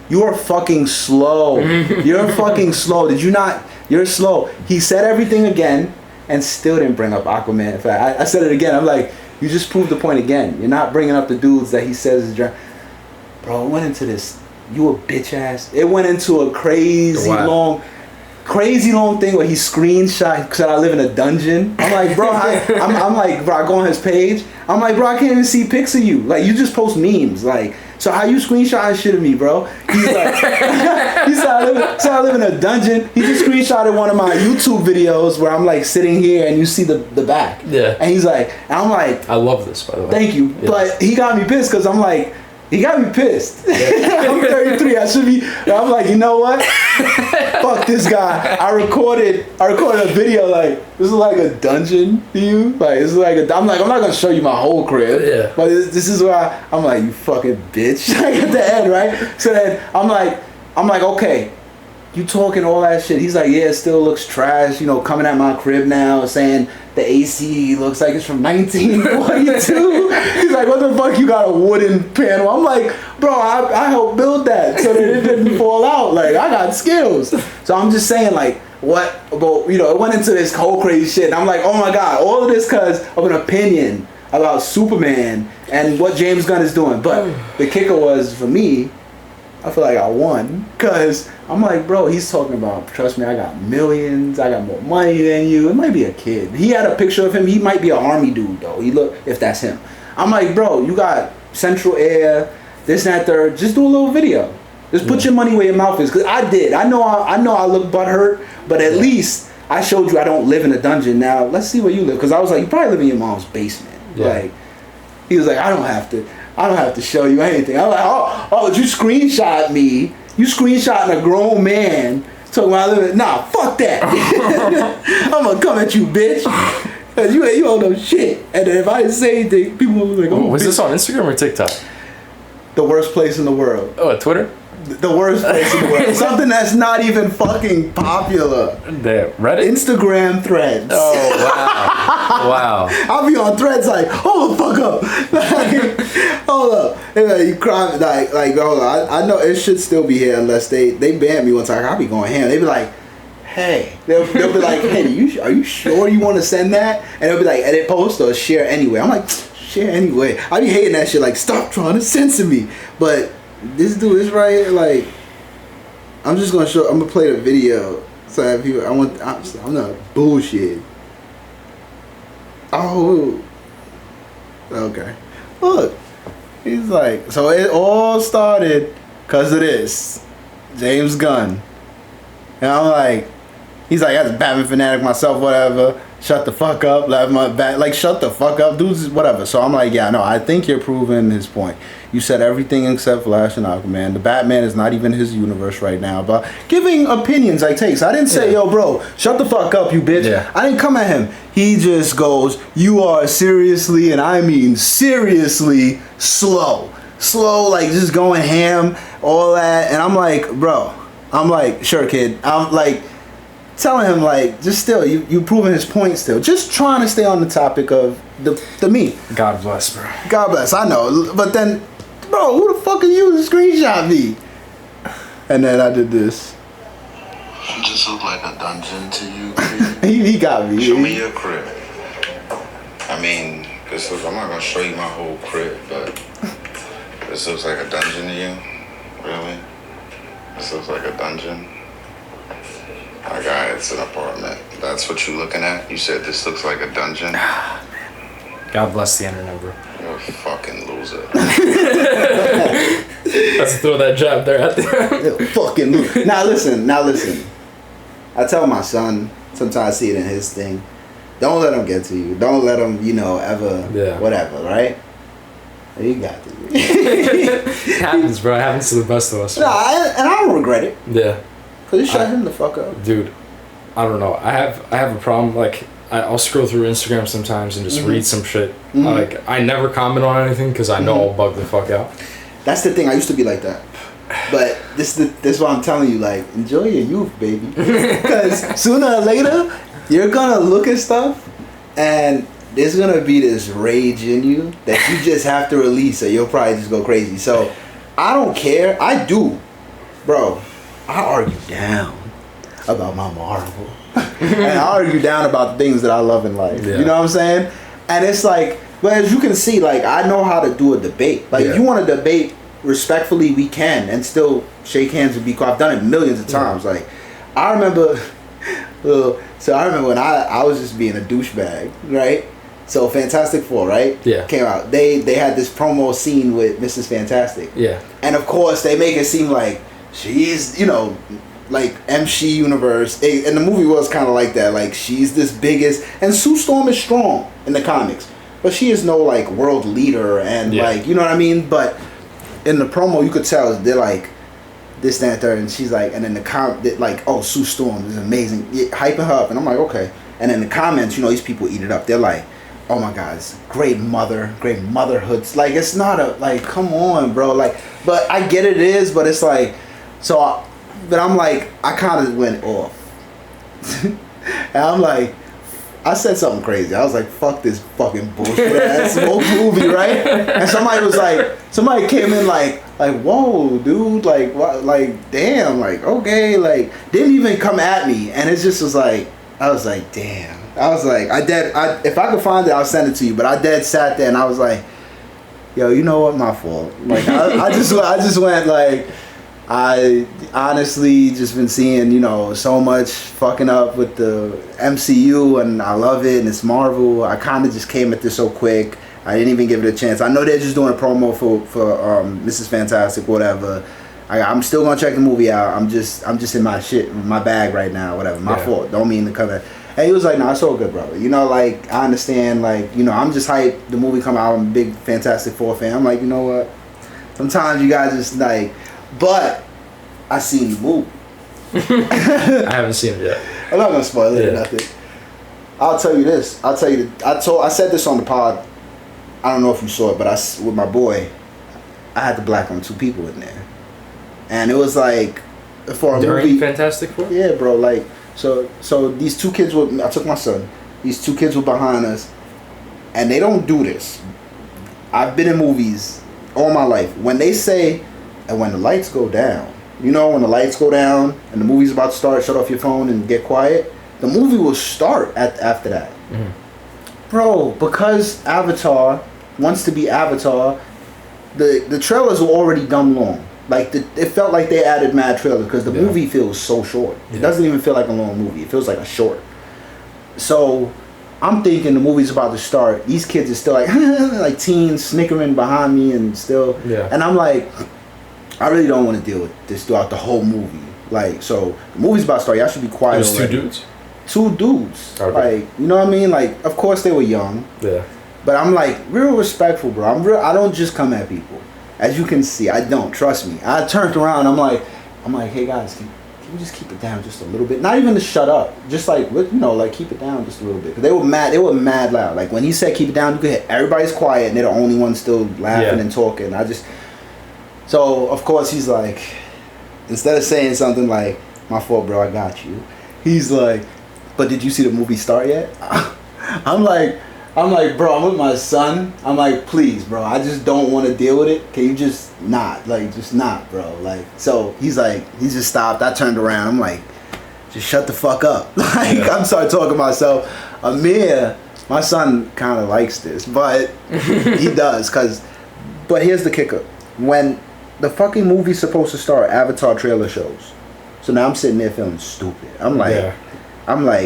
You are fucking slow. You're fucking slow. Did you not? You're slow. He said everything again and still didn't bring up Aquaman. In fact, I said it again. I'm like, you just proved the point again. You're not bringing up the dudes that he says is drunk. Bro, it went into this. You a bitch ass. It went into a crazy long thing where he screenshot because I live in a dungeon. I'm like, bro, I'm like, bro, I go on his page. I'm like, bro, I can't even see pics of you. Like, you just post memes. Like, So how you screenshotting shit of me, bro? He's like, he said I live in a dungeon. He just screenshotted one of my YouTube videos where I'm like sitting here and you see the back. Yeah. And he's like, and I'm like, I love this, by the way. Thank you. Yeah. But he got me pissed because I'm like, he got me pissed. Yeah. I'm 33. I should be. I'm like, you know what? Fuck this guy. I recorded a video like, this is like a dungeon view. Like, this is like I'm not gonna show you my whole crib. Yeah. But this is where I'm like, you fucking bitch. Like at the end, right? So then I'm like, okay, you talking all that shit. He's like, yeah, it still looks trash. You know, coming at my crib now, saying the AC looks like it's from 1942. He's like, what the fuck, you got a wooden panel? I'm like, bro, I helped build that so that it didn't fall out. Like, I got skills. So I'm just saying, like, what, but, you know, it went into this whole crazy shit. And I'm like, oh my God, all of this because of an opinion about Superman and what James Gunn is doing. But the kicker was, for me, I feel like I won because I'm like, bro, he's talking about, trust me, I got millions, I got more money than you. It might be a kid. He had a picture of him. He might be an army dude though. He look, if that's him. I'm like, bro, you got central air, this and that third. Just do a little video. Just put your money where your mouth is. Cause I did. I know I look butthurt, but at least I showed you I don't live in a dungeon. Now let's see where you live. Cause I was like, you probably live in your mom's basement. Yeah. Like, he was like, I don't have to show you anything. I'm like, oh, you screenshot me. You screenshotting a grown man talking about living. Nah, fuck that. I'm gonna come at you, bitch. You don't know shit. And then if I didn't say anything, people will be like, oh, was bitch. this on Instagram or TikTok? The worst place in the world. Oh, Twitter? The worst place in the world. Something that's not even fucking popular. There, Reddit? Instagram threads. Oh, wow. Wow. I'll be on threads like, hold the fuck up. Like, hold up. Like, you cry, like, hold on. I know it should still be here unless they ban me one time. I'll be going ham. They be like, hey. They'll be like, hey, are you sure you want to send that? And they'll be like, edit post or share anyway. I'm like, share anyway. I be hating that shit. Like, stop trying to censor me. But this dude is right here, like, I'm just gonna show. I'm gonna play the video so that people. I'm not bullshit. Oh, okay. Look, he's like, so it all started because of this, James Gunn, and I'm like, he's like, as a Batman fanatic myself, whatever. Shut the fuck up, shut the fuck up, dudes, whatever. So I'm like, yeah, no, I think you're proving his point. You said everything except Flash and Aquaman. The Batman is not even his universe right now. But giving opinions like takes. I didn't say, yo, bro, shut the fuck up, you bitch. Yeah. I didn't come at him. He just goes, you are seriously, and I mean seriously, slow. Slow, like just going ham, all that. And I'm like, bro, I'm like, sure, kid. I'm like, telling him like, just still, you proving his point still. Just trying to stay on the topic of the me. God bless, bro. God bless, I know. But then, bro, who the fuck are you to screenshot me? And then I did this. It just look like a dungeon to you. he got me. Show me your crib. I mean, I'm not gonna show you my whole crib, but this looks like a dungeon to you? Really? This looks like a dungeon? My guy, it's an apartment. That's what you looking at? You said this looks like a dungeon? God bless the internet, bro. You're a fucking loser. Let's throw that jab there at the fucking loser. Now listen. I tell my son, sometimes I see it in his thing, don't let him get to you. Don't let him, ever, whatever, right? You got to. It happens, bro. It happens to the best of us. Nah, and I don't regret it. Yeah. Cause it shut him the fuck up. Dude, I don't know. I have a problem. Like, I'll scroll through Instagram sometimes and just read some shit. Like, I never comment on anything because I know I'll bug the fuck out. That's the thing. I used to be like that. But this is what I'm telling you. Like, enjoy your youth, baby. Because sooner or later, you're gonna look at stuff, and there's gonna be this rage in you that you just have to release, or you'll probably just go crazy. So, I don't care. I do, bro. I argue down about my Marvel. And I argue down about the things that I love in life. Yeah. You know what I'm saying? And it's like, but as you can see, like, I know how to do a debate. Like, if you want to debate respectfully, we can, and still shake hands and be cool. I've done it millions of times. Like, I remember when I was just being a douchebag, right? So Fantastic Four, right? Yeah. Came out. They had this promo scene with Mrs. Fantastic. Yeah. And of course, they make it seem like she's, you know, like MC Universe. And the movie was kind of like that. Like, she's this biggest. And Sue Storm is strong in the comics. But she is no, like, world leader. And, like, you know what I mean? But in the promo, you could tell they're like, this, that, and third. And she's like, and then like, oh, Sue Storm is amazing. Yeah, hyping her up. And I'm like, okay. And in the comments, you know, these people eat it up. They're like, oh my God, it's great motherhood. Like, it's not like, come on, bro. Like, but I get it is, but it's like, but I'm like, I kind of went off. And I'm like, I said something crazy. I was like, fuck this fucking bullshit ass movie, right? And somebody came in like, whoa, dude, like, what, like, damn, like, okay, like, didn't even come at me. And it just was like, I was like, damn. I was like, if I could find it, I'll send it to you. But I dead sat there and I was like, yo, you know what? My fault. Like, I just went like, I honestly just been seeing, you know, so much fucking up with the MCU, and I love it, and it's Marvel. I kind of just came at this so quick. I didn't even give it a chance. I know they're just doing a promo for Mrs. Fantastic, whatever. I'm still gonna check the movie out. I'm just in my bag right now, whatever. My fault. Don't mean to come at. And he was like, "No, it's all good, brother. You know, like, I understand. Like, you know, I'm just hyped. The movie come out. I'm a big Fantastic Four fan. I'm like, you know what? Sometimes you guys just like, but I seen the movie. I haven't seen it yet. I'm not gonna spoil it or nothing. I'll tell you this. I said this on the pod. I don't know if you saw it, but with my boy, I had to black on 2 people in there, and it was like for a movie. Fantastic Four. Yeah, bro. Like. So these 2 kids were. I took my son. These 2 kids were behind us, and they don't do this. I've been in movies all my life. When they say, and when the lights go down, you know, when the lights go down and the movie's about to start, shut off your phone and get quiet. The movie will start after that, bro. Because Avatar wants to be Avatar. The trailers were already dumb long. Like, it felt like they added mad trailers because the movie feels so short. It doesn't even feel like a long movie. It feels like a short. So I'm thinking the movie's about to start. These kids are still like, like teens snickering behind me and still. Yeah. And I'm like, I really don't want to deal with this throughout the whole movie. Like, so the movie's about to start. Y'all should be quiet. There's 2 dudes? 2 dudes. Okay. Like, you know what I mean? Like, of course they were young. Yeah. But I'm like, real respectful, bro. I don't just come at people. As you can see, I don't. Trust me. I turned around. I'm like, hey guys, can we just keep it down just a little bit? Not even to shut up. Just like, you know, like, keep it down just a little bit. Cause they were mad loud. Like, when he said keep it down, you could hear everybody's quiet and they're the only ones still laughing and talking. So of course he's like, instead of saying something like, my fault, bro, I got you. He's like, but did you see the movie start yet? I'm like, bro, I'm with my son. I'm like, please, bro, I just don't want to deal with it. Can you just not? Like, just not, bro. Like, so he's like, he just stopped. I turned around. I'm like, just shut the fuck up. Like, I'm sorry talking to myself. Amir, my son kind of likes this, but he does. But here's the kicker. When the fucking movie's supposed to start, Avatar trailer shows. So now I'm sitting there feeling stupid. I'm like,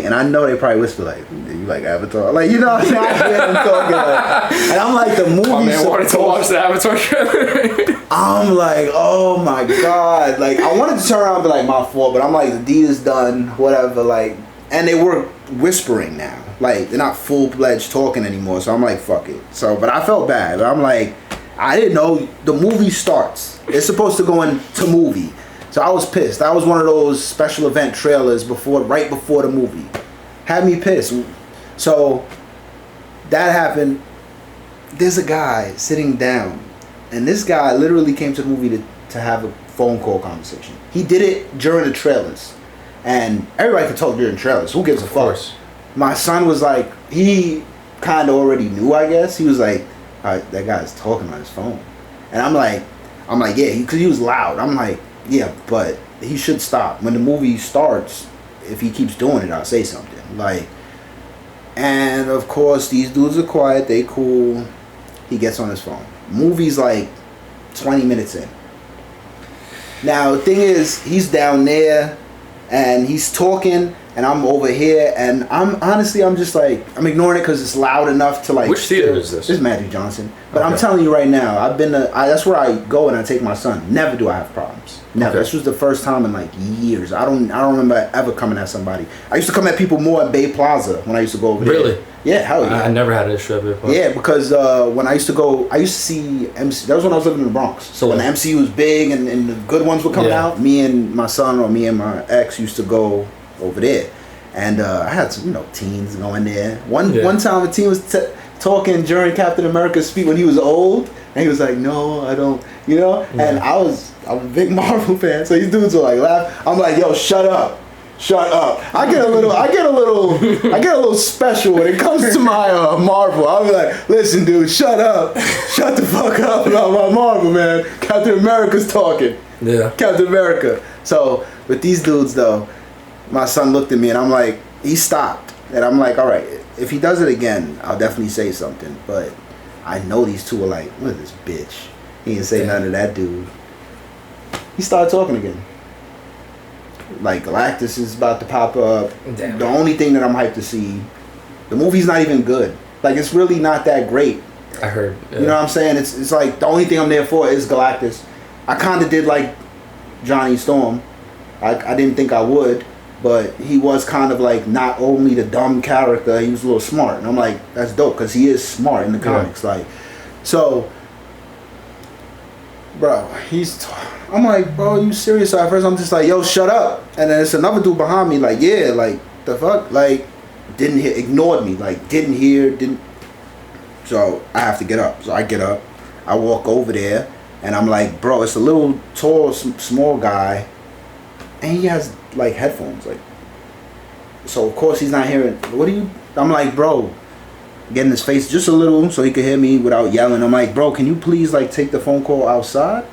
and I know they probably whisper like, "You like Avatar?" Like, you know what I'm saying? I hear them talking like, and I'm like, the movie. My man wanted to watch the Avatar trailer. I'm like, oh my God! Like, I wanted to turn around and be like, my fault, but I'm like, the deed is done, whatever. Like, and they were whispering now, like they're not full-fledged talking anymore. So I'm like, fuck it. So, but I felt bad. I'm like, I didn't know the movie starts. It's supposed to go into movie. So I was pissed. That was one of those special event trailers right before the movie. Had me pissed. So that happened. There's a guy sitting down, and this guy literally came to the movie to have a phone call conversation. He did it during the trailers, and everybody can talk during trailers. Who gives a fuck? My son was like, he kind of already knew, I guess. He was like, all right, that guy's talking on his phone, and I'm like, yeah, because he was loud. I'm like, yeah, but he should stop. When the movie starts, if he keeps doing it, I'll say something. Like, and of course, these dudes are quiet. They cool. He gets on his phone. Movie's like 20 minutes in. Now, the thing is, he's down there, and he's talking, and I'm over here, and I'm just like, I'm ignoring it because it's loud enough to like. Which theater is this? This is Magic Johnson. But Okay. I'm telling you right now, that's where I go and I take my son. Never do I have problems. Never. Okay. This was the first time in like years. I don't remember ever coming at somebody. I used to come at people more at Bay Plaza when I used to go over there. Really? Yeah, hell yeah. I never had an issue at Bay Plaza. Yeah, because when I used to see MC. That was when I was living in the Bronx. So when the MC was big and the good ones were coming out, me and my son or me and my ex used to go over there. And I had some, teens going there. One time a teen was talking during Captain America's speech when he was old, and he was like, "No, I don't," And I'm a big Marvel fan, so these dudes were like laugh. I'm like, "Yo, shut up." I get a little special when it comes to my Marvel. I'll be like, "Listen, dude, shut up, shut the fuck up about my Marvel, man. Captain America's talking." Yeah. Captain America. So with these dudes though. My son looked at me and I'm like, he stopped. And I'm like, all right, if he does it again, I'll definitely say something. But I know these two are like, look at this bitch. He didn't say nothing to that dude. He started talking again. Like, Galactus is about to pop up. Damn. The only thing that I'm hyped to see, the movie's not even good. Like, it's really not that great. I heard. Yeah. You know what I'm saying? It's like, the only thing I'm there for is Galactus. I kind of did like Johnny Storm. I didn't think I would. But he was kind of like not only the dumb character, he was a little smart. And I'm like, that's dope, because he is smart in the comics. Like, so, bro, I'm like, bro, you serious? So at first I'm just like, yo, shut up. And then it's another dude behind me like, yeah, like, the fuck? Like, didn't hear, ignored me. Like, didn't. So I have to get up. So I get up. I walk over there. And I'm like, bro, it's a little tall, small guy. And he has like headphones, like, so of course he's not hearing. I'm like, bro, getting his face just a little so he could hear me without yelling. I'm like, bro, can you please like take the phone call outside,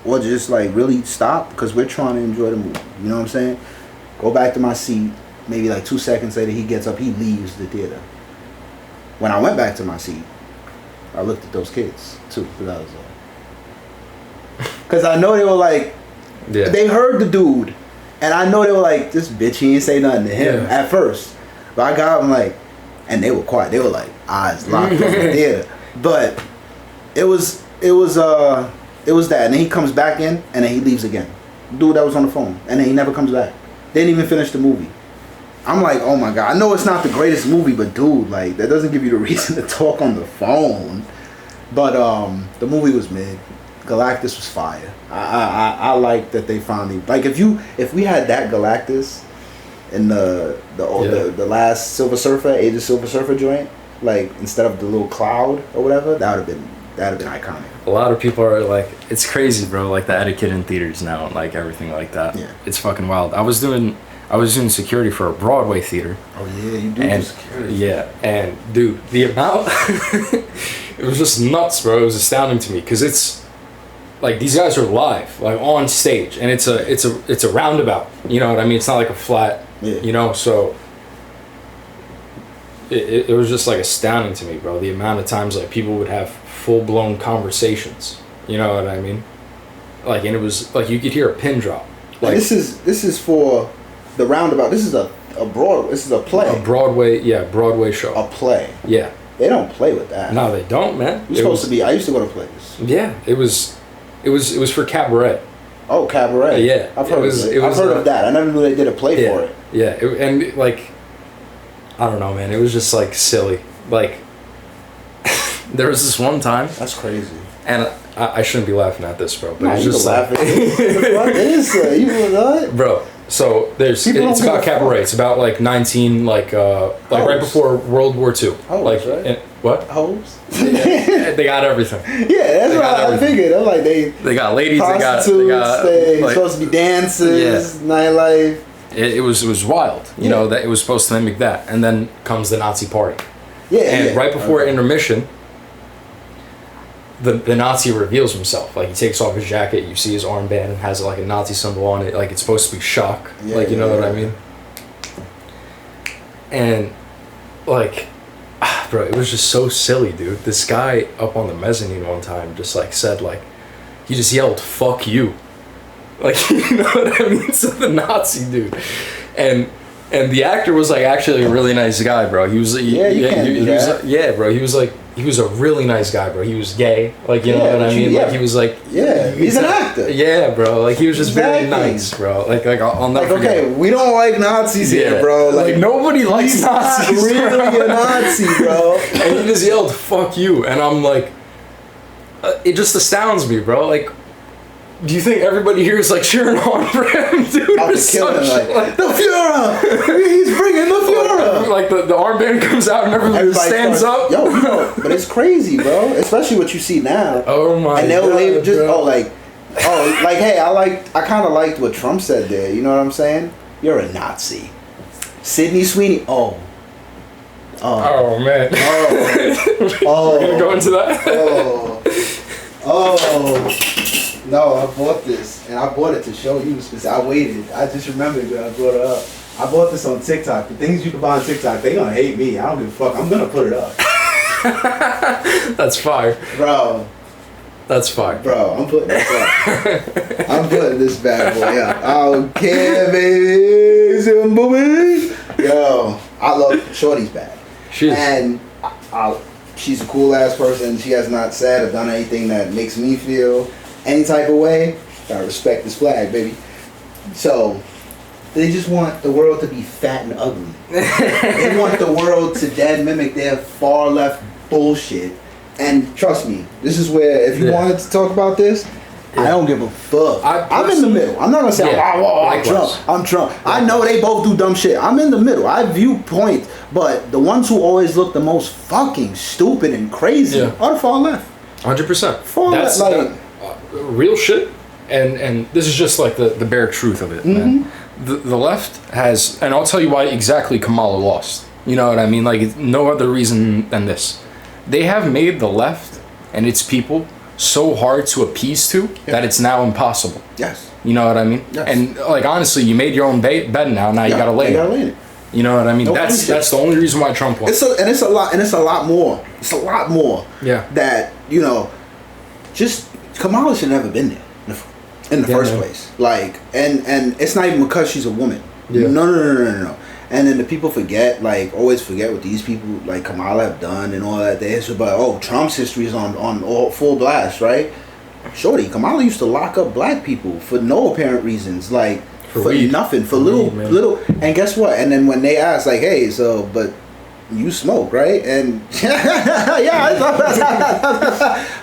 or just like really stop, because we're trying to enjoy the movie. You know what I'm saying? Go back to my seat. Maybe like 2 seconds later he gets up, he leaves the theater. When I went back to my seat, I looked at those kids too, because I know they were like, they heard the dude. And I know they were like, this bitch, he ain't say nothing to him at first. But I got him like, and they were quiet. They were like, eyes locked on the theater. But it was that. And then he comes back in, and then he leaves again. Dude that was on the phone. And then he never comes back. Didn't even finish the movie. I'm like, oh my God. I know it's not the greatest movie, but dude, like, that doesn't give you the reason to talk on the phone. But the movie was mid. Galactus was fire. I like that they finally, like, if we had that Galactus in the last Silver Surfer, Age of Silver Surfer joint, like, instead of the little cloud or whatever, that'd have been iconic. A lot of people are like, it's crazy, bro, like the etiquette in theaters now, like everything like that. Yeah. It's fucking wild. I was doing security for a Broadway theater. Oh yeah, you do security. Yeah, and dude, the amount it was just nuts, bro. It was astounding to me, because it's like, these guys are live, like on stage, and it's a roundabout. You know what I mean? It's not like a flat. Yeah. So it was just like astounding to me, bro. The amount of times like people would have full blown conversations. You know what I mean? Like, and it was like you could hear a pin drop. Like, this is for the roundabout. This is a play. A Broadway show. A play. Yeah. They don't play with that. No, they don't, man. You're supposed to be. I used to go to plays. Yeah, it was for cabaret. Oh, cabaret. Yeah, I've heard of that. I never knew they did a play for it. Yeah, and like, I don't know, man. It was just like silly. Like, there was this one time. That's crazy. And I shouldn't be laughing at this, bro. But nah, it's just laughing. It is. You what? Bro. So it's about cabaret. It's about like 19 like right before World War II. Hoes, like right? what? Hoes? Yeah, they got everything. Yeah, that's what I figured. I'm like they got ladies. They got like, supposed to be dances, nightlife. It was wild. You know that it was supposed to mimic that, and then comes the Nazi party. Yeah. And right before intermission, the Nazi reveals himself. Like, he takes off his jacket, you see his armband, has like a Nazi symbol on it, like it's supposed to be shock. Yeah, like, you know what I mean? And like, bro, it was just so silly, dude. This guy up on the mezzanine one time just like said, like, he just yelled, "Fuck you." Like, you know what I mean? So the Nazi dude. And And the actor was like actually a really nice guy, bro. He was yeah, you can't do that. Yeah, bro. He was a really nice guy, bro. He was gay, like you know what I mean. Yeah. Like he was like he's an actor. Yeah, bro. Like he was just very nice, bro. Like I'll never forget. Okay, we don't like Nazis here, bro. Like nobody likes Nazis. He's really a Nazi, bro. And he just yelled "fuck you," and I'm like, it just astounds me, bro. Like. Do you think everybody here is like cheering on for him, dude? I'll just kill him like the Führer. He's bringing the Führer. Like the armband comes out and everybody stands up. Yo, but it's crazy, bro. Especially what you see now. Oh my! And they'll God, just bro. like hey, I kind of liked what Trump said there. You know what I'm saying? You're a Nazi, Sydney Sweeney. Oh man. Oh. We're gonna go into that. Oh. No, I bought this, and I bought it to show you. I waited. I just remembered when I brought it up. I bought this on TikTok. The things you can buy on TikTok, they gonna hate me. I don't give a fuck. I'm gonna put it up. That's fire. Bro. That's fire. Bro, I'm putting this up. I'm putting this bad boy up. I don't care, baby. Yo, I love Shorty's bad. And she's a cool ass person. She has not said or done anything that makes me feel any type of way. Gotta respect this flag, baby. So they just want the world to be fat and ugly. They want the world to dead mimic their far left bullshit. And trust me, this is where if you wanted to talk about this, I don't give a fuck. I'm in the middle. I'm not gonna say I'm Trump. I know they both do dumb shit. I'm in the middle. I view points, but the ones who always look the most fucking stupid and crazy are the far left. 100%. Far left, like real shit. And this is just like the bare truth of it, man. The left has, and I'll tell you why exactly Kamala lost. You know what I mean? Like no other reason than this. They have made the left and its people so hard to appease to that it's now impossible. Yes. You know what I mean? Yes. And like honestly, you made your own bed now. Now you gotta lay it. You know what I mean? No, that's the only reason why Trump won. It's a lot more. It's a lot more. Yeah. That just Kamala should have never been there in the first place. Like, and it's not even because she's a woman. Yeah. No. And then the people always forget what these people like Kamala have done and all that. They history, but Trump's history is on all full blast, right? Shorty, Kamala used to lock up black people for no apparent reasons, like for nothing, for little. And guess what? And then when they ask, like, hey, so but you smoke, right? And yeah,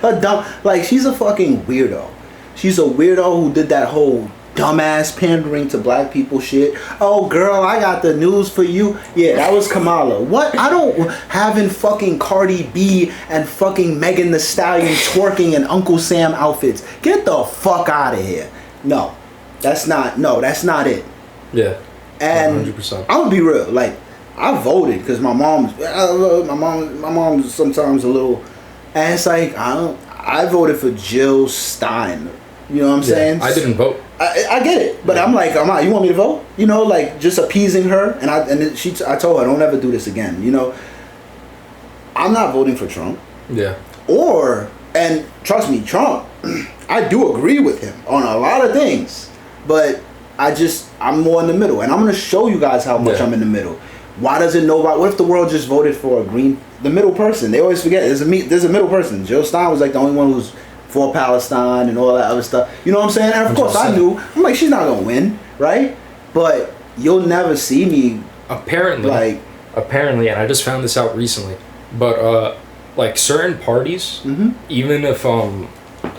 a dumb, like she's a fucking weirdo. She's a weirdo who did that whole dumbass pandering to black people shit. Oh girl, I got the news for you. Yeah, that was Kamala. What? I don't having fucking Cardi B and fucking Megan Thee Stallion twerking in Uncle Sam outfits. Get the fuck out of here. No, that's not it. Yeah. And 100%. I'm gonna be real. Like I voted because my mom's sometimes a little, and it's like I voted for Jill Stein. You know what I'm saying? I didn't vote. I get it, but I'm like, you want me to vote? You know, like just appeasing her, and I told her don't ever do this again. You know, I'm not voting for Trump. Yeah. And trust me, Trump, I do agree with him on a lot of things, but I'm more in the middle, and I'm gonna show you guys how much I'm in the middle. Why doesn't nobody? What if the world just voted for the middle person? They always forget there's a middle person. Jill Stein was like the only one who's for Palestine and all that other stuff. You know what I'm saying? And of course I knew. I'm like, she's not gonna win, right? But you'll never see me. Apparently, and I just found this out recently. But like certain parties, even if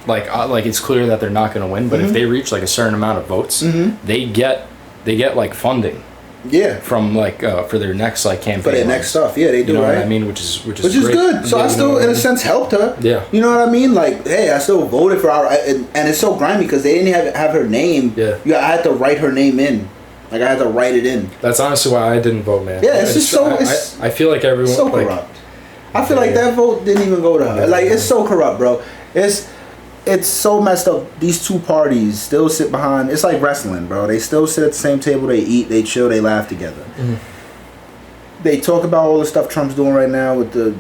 like it's clear that they're not gonna win, but if they reach like a certain amount of votes, they get like funding. Yeah, from like for their next like campaign for their next stuff. Yeah, they do. You know right? what I mean? Which is great. Good. So I still, in a sense, helped her. Yeah. You know what I mean? Like, hey, I still voted for her, and it's so grimy because they didn't have her name. Yeah. I had to write her name in. Like I had to write it in. That's honestly why I didn't vote, man. Yeah, it's just so. I feel like everyone so corrupt. I feel like that vote didn't even go to her. Like it's so corrupt, bro. It's so messed up. These two parties still sit behind. It's like wrestling, bro. They still sit at the same table. They eat, they chill, they laugh together. They talk about all the stuff Trump's doing right now with the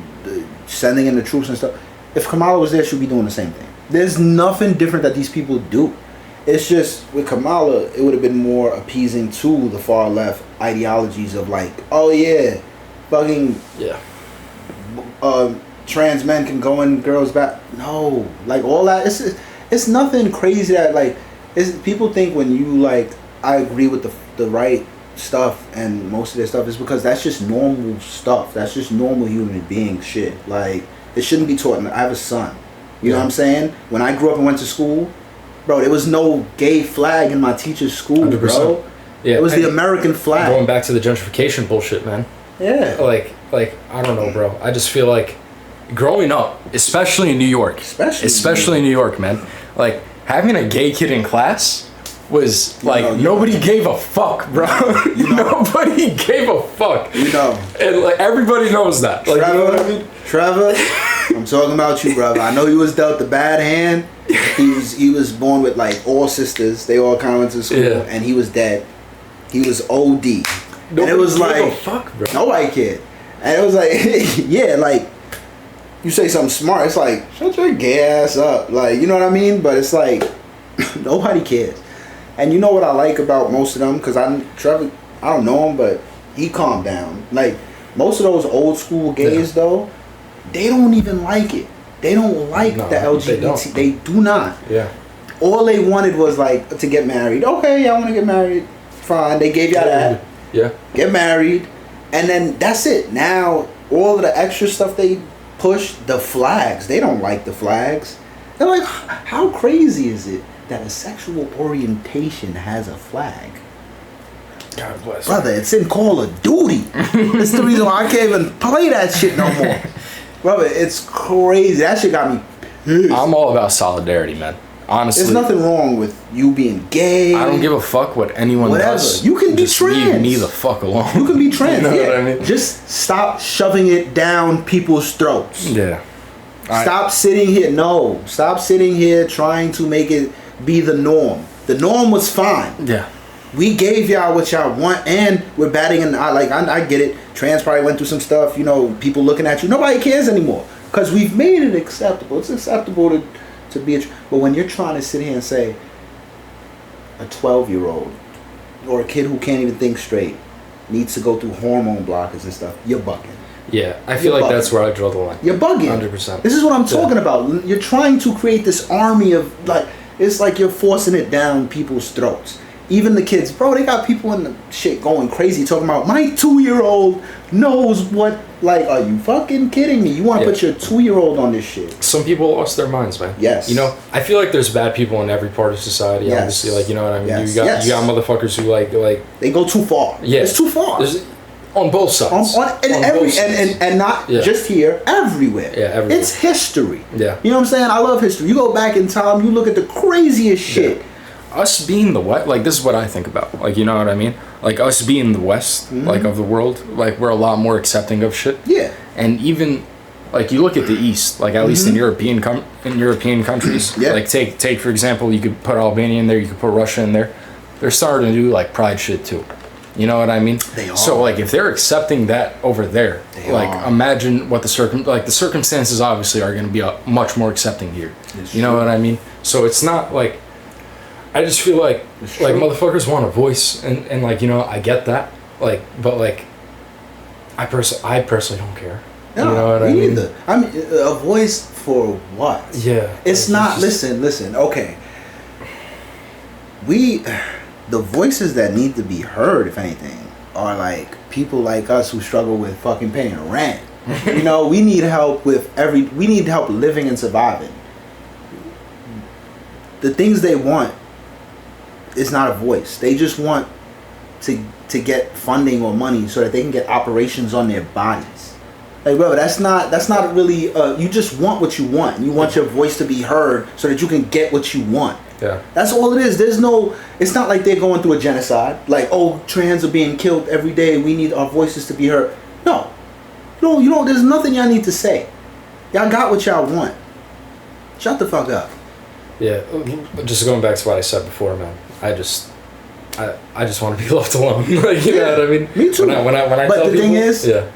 sending in the troops and stuff. If Kamala was there, she'd be doing the same thing. There's nothing different that these people do. It's just with Kamala, it would have been more appeasing to the far left ideologies of like, oh yeah, fucking trans men can go in girls' back. No, like all that. It's nothing crazy that like. People think when you like, I agree with the right stuff and most of their stuff is because that's just normal stuff. That's just normal human being shit. Like it shouldn't be taught. I have a son. You know what I'm saying? When I grew up and went to school, bro, there was no gay flag in my teacher's school, 100%. Bro. Yeah, it was the American flag. Going back to the gentrification bullshit, man. Yeah. Like I don't know, bro. I just feel like growing up, especially in New York, especially in New York, man. Like having a gay kid in class was like nobody gave a fuck, bro. Nobody gave a fuck. And like everybody knows that. Like, Trevor, I'm talking about you, brother. I know he was dealt the bad hand. He was born with like all sisters. They all kind of went to school, and he was dead. He was OD, and it was like fuck, bro. Nobody cared, and it was like yeah, like you say something smart, it's like shut your gay ass up, like you know what I mean. But it's like nobody cares. And you know what I like about most of them, because Trevor, I don't know him, but he calmed down. Like most of those old school gays though, they don't even like it. They don't like the LGBT. They do not. Yeah. All they wanted was like to get married. Okay, y'all want to get married? Fine. They gave y'all that. Yeah. Get married, and then that's it. Now all of the extra stuff they push, the flags. They don't like the flags. They're like, how crazy is it that a sexual orientation has a flag? God bless. Brother, it's in Call of Duty. It's the reason why I can't even play that shit no more. Brother, it's crazy. That shit got me pissed. I'm all about solidarity, man. Honestly. There's nothing wrong with you being gay. I don't give a fuck what anyone does. You can be just trans. Leave me the fuck alone. You can be trans. You know what I mean? Just stop shoving it down people's throats. Yeah. Stop sitting here. No. Stop sitting here trying to make it be the norm. The norm was fine. Yeah. We gave y'all what y'all want, and we're batting in the eye. Like, I get it. Trans probably went through some stuff, you know, people looking at you. Nobody cares anymore because we've made it acceptable. It's acceptable to be but when you're trying to sit here and say a 12-year-old or a kid who can't even think straight needs to go through hormone blockers and stuff, you're bugging. Yeah, I feel like that's where I draw the line. You're bugging. 100%. This is what I'm talking about. You're trying to create this army of, like, it's like you're forcing it down people's throats. Even the kids, bro, they got people in the shit going crazy talking about my 2-year-old knows what. Like, are you fucking kidding me? You want to put your 2-year-old on this shit? Some people lost their minds, man. Yes. You know, I feel like there's bad people in every part of society. Yes. Obviously, like, you know what I mean. Yes. You got motherfuckers who like they go too far. Yeah, it's too far. On both sides. And not just here, everywhere. Yeah, everywhere. It's history. Yeah. You know what I'm saying? I love history. You go back in time, you look at the craziest shit. Yeah. Us being the West, like, this is what I think about. Like, you know what I mean? Like, us being the West, like, of the world, like, we're a lot more accepting of shit. Yeah. And even, like, you look at the East, like, at least in European countries. Yeah. Like, take for example, you could put Albania in there, you could put Russia in there. They're starting to do, like, pride shit, too. You know what I mean? They are. So, like, if they're accepting that over there, imagine what the circumstances obviously are going to be much more accepting here. You know what I mean? So it's not like, I just feel like motherfuckers want a voice, and like, you know, I get that, like, but like, I personally don't care. No, you know what I mean? Either. I mean, a voice for what? Yeah. It's not. Listen. Okay. The voices that need to be heard, if anything, are like people like us who struggle with fucking paying rent. You know, we need help with we need help living and surviving. The things they want is not a voice. They just want to get funding or money so that they can get operations on their bodies. Like, bro, that's not really. You just want what you want. You want your voice to be heard so that you can get what you want. Yeah. That's all it is. There's no. It's not like they're going through a genocide. Like, oh, trans are being killed every day. We need our voices to be heard. No. No, you don't. There's nothing y'all need to say. Y'all got what y'all want. Shut the fuck up. Yeah. Just going back to what I said before, man. I just want to be left alone. Like, you know what I mean? Me too. When I but tell the people, thing is, yeah.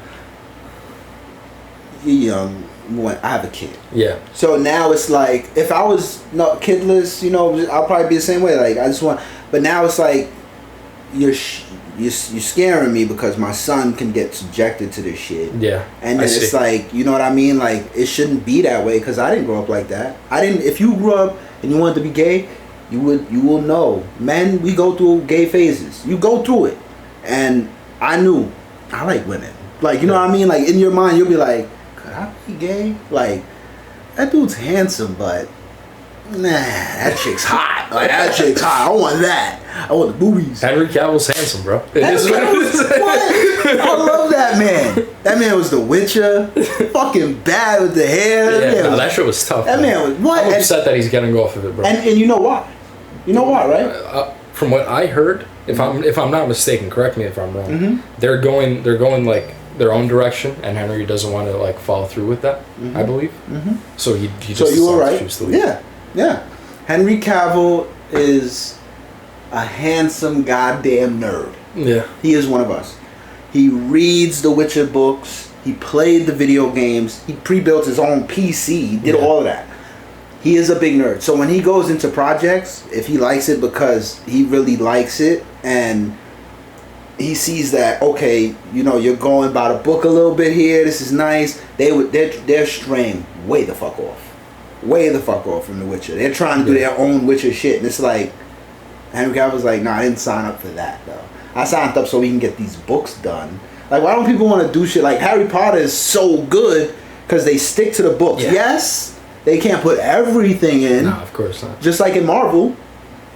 when I have a kid. Yeah. So now it's like, if I was not kidless, you know, I'll probably be the same way. Like, I just want, but now it's like, you're scaring me because my son can get subjected to this shit. Yeah. And then it's like, you know what I mean? Like, it shouldn't be that way because I didn't grow up like that. If you grew up and you wanted to be gay, you will know. Men, we go through gay phases. You go through it. And I knew I like women. Like, you know what I mean? Like, in your mind, you'll be like, could I be gay? Like, that dude's handsome, but nah, that chick's hot. Like, that chick's hot. I want that. I want the boobies. Henry Cavill's handsome, bro. What? I love that man. That man was the Witcher. Fucking bad with the hair. Yeah, that shit was tough. That man was what? I'm upset that he's getting off of it, bro. And you know why? You know why, right? From what I heard, if I'm not mistaken, correct me if I'm wrong. Mm-hmm. They're going like their own direction, and Henry doesn't want to like follow through with that. I believe. Mm-hmm. So he just. So you were right. Yeah. Henry Cavill is a handsome goddamn nerd. Yeah. He is one of us. He reads the Witcher books. He played the video games. He pre-built his own PC. He did all of that. He is a big nerd. So when he goes into projects, if he likes it because he really likes it and he sees that, okay, you know, you're going by the book a little bit here, this is nice, they're straying way the fuck off. Way the fuck off from The Witcher. They're trying to do their own Witcher shit. And it's like, Henry Cavill's like, nah, I didn't sign up for that, though. I signed up so we can get these books done. Like, why don't people want to do shit? Like, Harry Potter is so good because they stick to the books. Yeah. Yes, they can't put everything in. No, of course not. Just like in Marvel,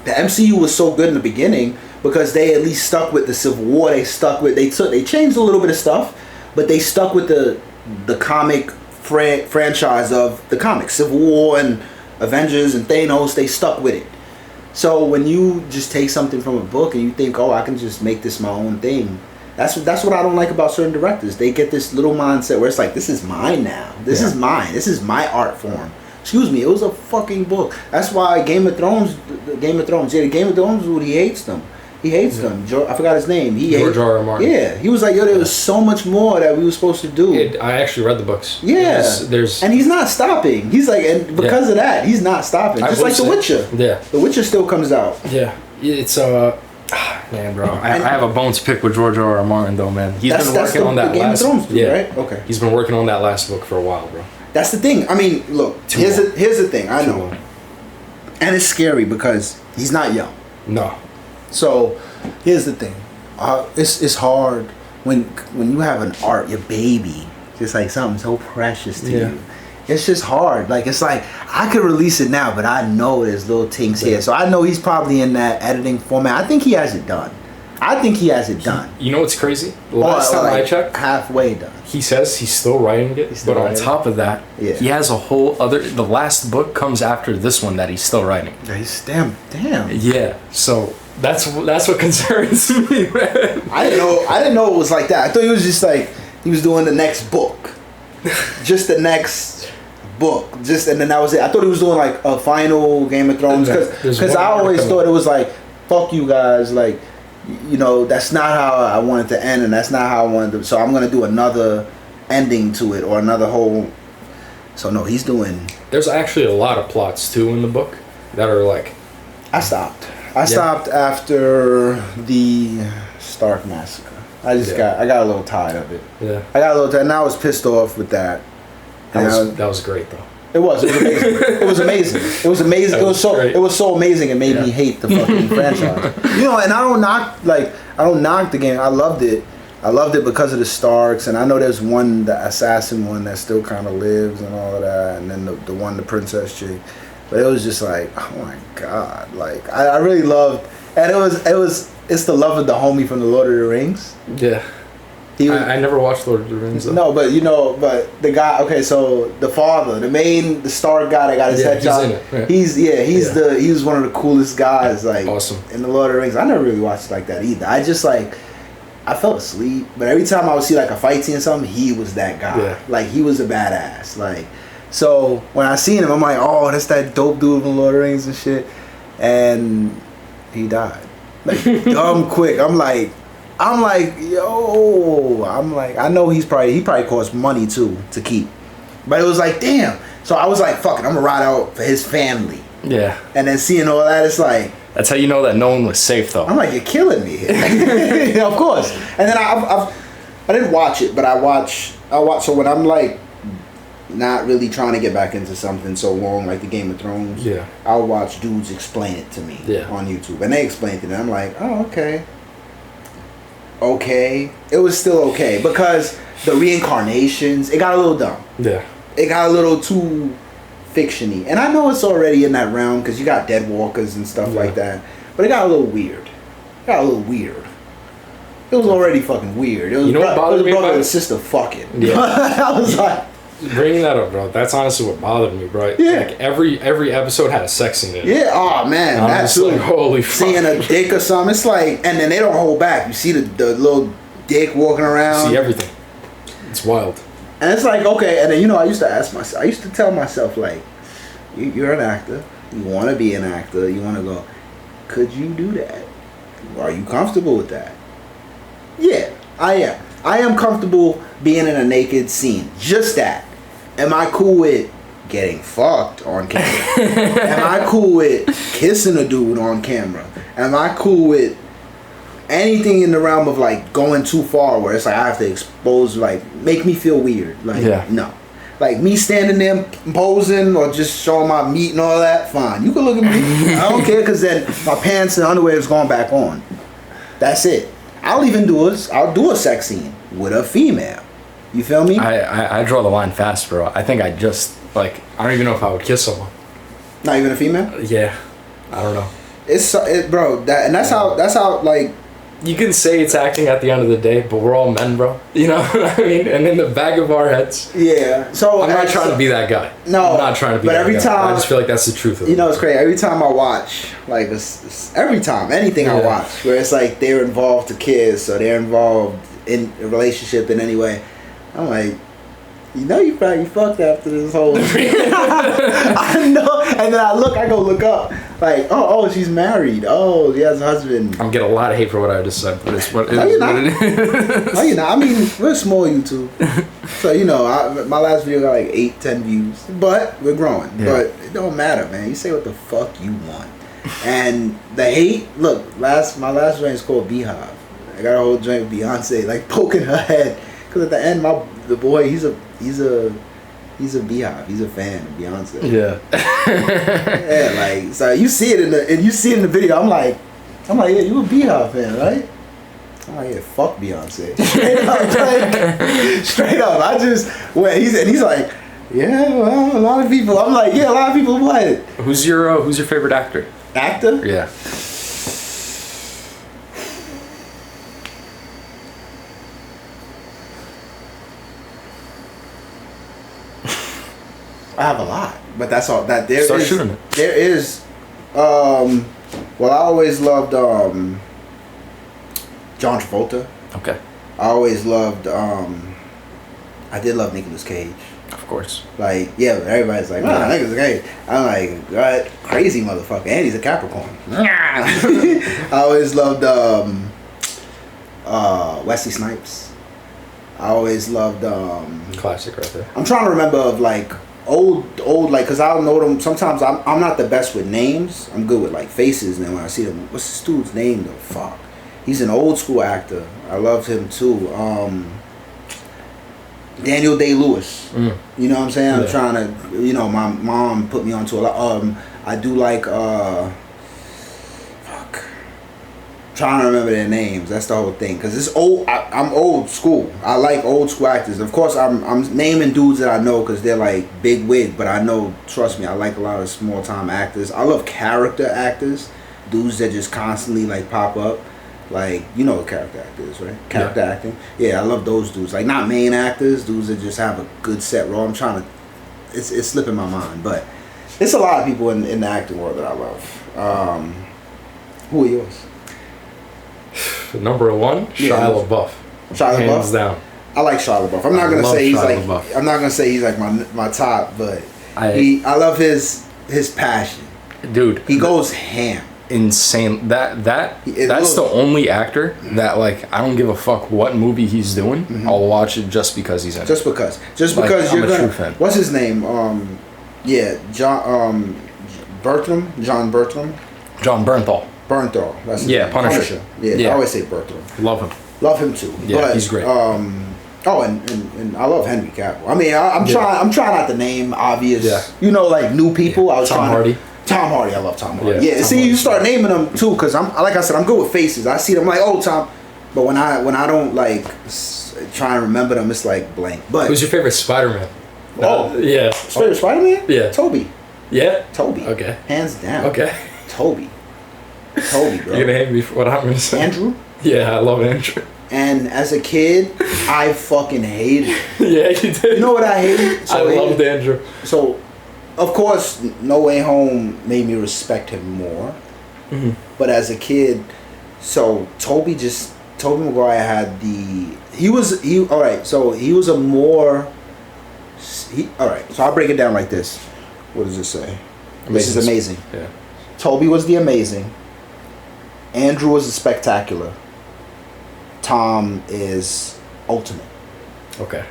the MCU was so good in the beginning because they at least stuck with the Civil War. They changed a little bit of stuff, but they stuck with the comic franchise of the comics. Civil War and Avengers and Thanos, they stuck with it. So when you just take something from a book and you think, oh, I can just make this my own thing, that's what I don't like about certain directors. They get this little mindset where it's like, this is mine now. This is mine. This is my art form. Excuse me, it was a fucking book. That's why Game of Thrones, the Game of Thrones, he hates them. He hates them. I forgot his name. George R. R. Martin. Yeah, he was like, yo, there was so much more that we were supposed to do. I actually read the books. Yeah, and he's not stopping. He's like, and because of that, he's not stopping. Just like The Witcher. Yeah, The Witcher still comes out. Yeah, it's man, bro. I have a bone to pick with George R. R. Martin, though, man. He's been working on that Game of Thrones dude, right? Okay. He's been working on that last book for a while, bro. That's the thing. I mean, look. Here's the thing. I know, and it's scary because he's not young. No. So, here's the thing. It's hard when you have an art, your baby, just like something so precious to you. It's just hard. Like, it's like, I could release it now, but I know there's little things here. So I know he's probably in that editing format. I think he has it done. You know what's crazy? Last time I checked, halfway done. He says he's still writing it, but on top of that, he has a whole other. The last book comes after this one that he's still writing. Damn. Yeah. So that's what concerns me, man. I didn't know it was like that. I thought he was just like he was doing the next book, just the next book, and then that was it. I thought he was doing like a final Game of Thrones because I always thought it was like, fuck you guys, like, you know, that's not how I wanted to end, and that's not how I wanted to. So I'm gonna do another ending to it or another whole. So no, he's doing. There's actually a lot of plots too in the book that are like. I stopped after the Stark massacre. I got a little tired of it. Yeah. I got a little tired, and I was pissed off with that. That was great though. It was amazing. It was amazing. It was amazing. It was so amazing. It made me hate the fucking franchise. You know, and I don't knock the game. I loved it. I loved it because of the Starks, and I know there's one, the assassin one, that still kind of lives and all of that, and then the princess chick. But it was just like, oh my god! Like I really loved, and it's the love of the homie from the Lord of the Rings. Yeah. I never watched Lord of the Rings though. No, but but the guy. Okay, so the father, the Stark guy that got his head chopped. He was one of the coolest guys. Like awesome in the Lord of the Rings. I never really watched it like that either. I just I fell asleep. But every time I would see like a fight scene or something, he was that guy. Yeah. Like he was a badass. Like so when I seen him, I'm like, oh, that's that dope dude from Lord of the Rings and shit. And he died like dumb quick. I'm like, yo, I know he probably costs money too to keep. But it was like, damn. So I was like, fuck it, I'm gonna ride out for his family. Yeah. And then seeing all that, it's like, that's how you know that no one was safe, though. I'm like, you're killing me here. Yeah, of course. And then I didn't watch it, but I watch. So when I'm like not really trying to get back into something so long like the Game of Thrones, yeah, I'll watch dudes explain it to me on YouTube, and they explain it, and I'm like, oh, okay. It was still okay because the reincarnations, it got a little dumb. Yeah, it got a little too fictiony, and I know it's already in that realm because you got dead walkers and stuff like that, but it got a little weird. It was already fucking weird. It was, what bothered me, brother and sister fucking. Yeah. I was like, bringing that up, bro. That's honestly what bothered me, bro. Yeah. Like every episode had a sex scene in it. Yeah. Oh man, that's like, holy fuck. Seeing a dick or something, it's like, and then they don't hold back. You see the little dick walking around. You see everything. It's wild. And it's like, okay, and then I used to tell myself like, you're an actor. You want to be an actor. You want to go. Could you do that? Are you comfortable with that? Yeah, I am. I am comfortable being in a naked scene. Just that. Am I cool with getting fucked on camera? Am I cool with kissing a dude on camera? Am I cool with anything in the realm of like going too far where it's like I have to expose, like make me feel weird? Like no. Like me standing there posing or just showing my meat and all that, fine. You can look at me. I don't care because then my pants and underwear is going back on. That's it. I'll do a sex scene with a female. You feel me? I draw the line fast, bro. I think I don't even know if I would kiss someone. Not even a female? Yeah. I don't know. Bro, that's how like, you can say it's acting at the end of the day, but we're all men, bro. You know what I mean? And in the back of our heads. Yeah. So I'm not trying to be that guy. No. I'm not trying to be that guy. But every time, I just feel like that's the truth of it. It's crazy. Every time I watch, like, every time, anything I watch, where it's like they're involved to kiss or they're involved in a relationship in any way, I'm like, you probably fucked after this whole I know. And then I go look up. Like, oh, she's married. Oh, she has a husband. I'm getting a lot of hate for what I just said, but it's what no, you're not. No, you're not. I mean, we're small YouTube. So, my last video got like 8-10 views. But we're growing. Yeah. But it don't matter, man. You say what the fuck you want. And the hate, look, my last joint is called Beehive. I got a whole joint with Beyonce, like, poking her head. Because at the end, the boy, he's a Beehive. He's a fan of Beyonce. Yeah. Yeah, like, so you see it in the video. I'm like, yeah, you a Beehive fan, right? I'm like, yeah, fuck Beyonce. Straight up. I just went. He's like, yeah, well, a lot of people. I'm like, yeah, a lot of people. What? Who's your favorite actor? Actor? Yeah. I have a lot, but that's all. That there Start is. Shooting it. There is. Well, I always loved John Travolta. Okay. I always loved. I did love Nicolas Cage. Of course. Like, yeah, everybody's like, wow, Nicolas Cage. I'm like, what? Crazy motherfucker, and he's a Capricorn. I always loved Wesley Snipes. I always loved classic right there. I'm trying to remember of like old like, because I'll know them sometimes. I'm not the best with names. I'm good with like faces, and then when I see them, what's this dude's name though? Fuck, he's an old school actor. I loved him too. Daniel Day-Lewis. You know what I'm saying? I'm trying to, my mom put me onto a lot. I do like trying to remember their names. That's the whole thing. Because it's old. I'm old school. I like old school actors. Of course, I'm naming dudes that I know because they're like big wig. But I know, trust me, I like a lot of small time actors. I love character actors, dudes that just constantly like pop up. Like, you know what character actor is, right? Character acting. Yeah, I love those dudes. Like, not main actors, dudes that just have a good set role. I'm trying to, it's slipping my mind, but it's a lot of people in the acting world that I love. Who are yours? Number one, Shia LaBeouf. Shia LaBeouf? Hands down. I like Shia LaBeouf. I'm not gonna say he's like my top, but I love his passion. Dude. He goes ham. insane. That's was the only actor that like I don't give a fuck what movie he's doing. I'll watch it just because he's in it. Just because Like, you're I'm a gonna. true fan. What's his name? John Bertram. John Bertram. John Bernthal. Bernthal. That's his Yeah, name. Punisher. Yeah, Yeah. I always say Bertram. Love him. Love him too. Yeah, but, he's great. Oh, and I love Henry Cavill. I mean, I'm trying not to name obvious. Yeah. You know, like new people. Yeah. I was Tom trying. Hardy. Tom Hardy. I love Tom Hardy. Yeah, Yeah. Tom See, Hardy's you start great. naming them too, because I'm like I said, I'm good with faces. I see them like, oh, Tom. But when I don't like try and remember them, it's like blank. But Who's your favorite Spider-Man? yeah. Favorite Spider-Man? Yeah. Toby. Yeah. Toby. Okay. Hands down. Okay. Toby, bro. You're gonna hate me for what I'm gonna say. Andrew. Yeah, I love Andrew. And as a kid, I fucking hated it. Yeah, you did. You know what I hated? I loved Andrew. So, of course, No Way Home made me respect him more. Mm-hmm. But as a kid, so Tobey Maguire had all right. So he was all right. So I'll break it down like this. What does it say? This is amazing. Yeah. Toby was the amazing. Andrew was the spectacular. Tom is ultimate. Okay.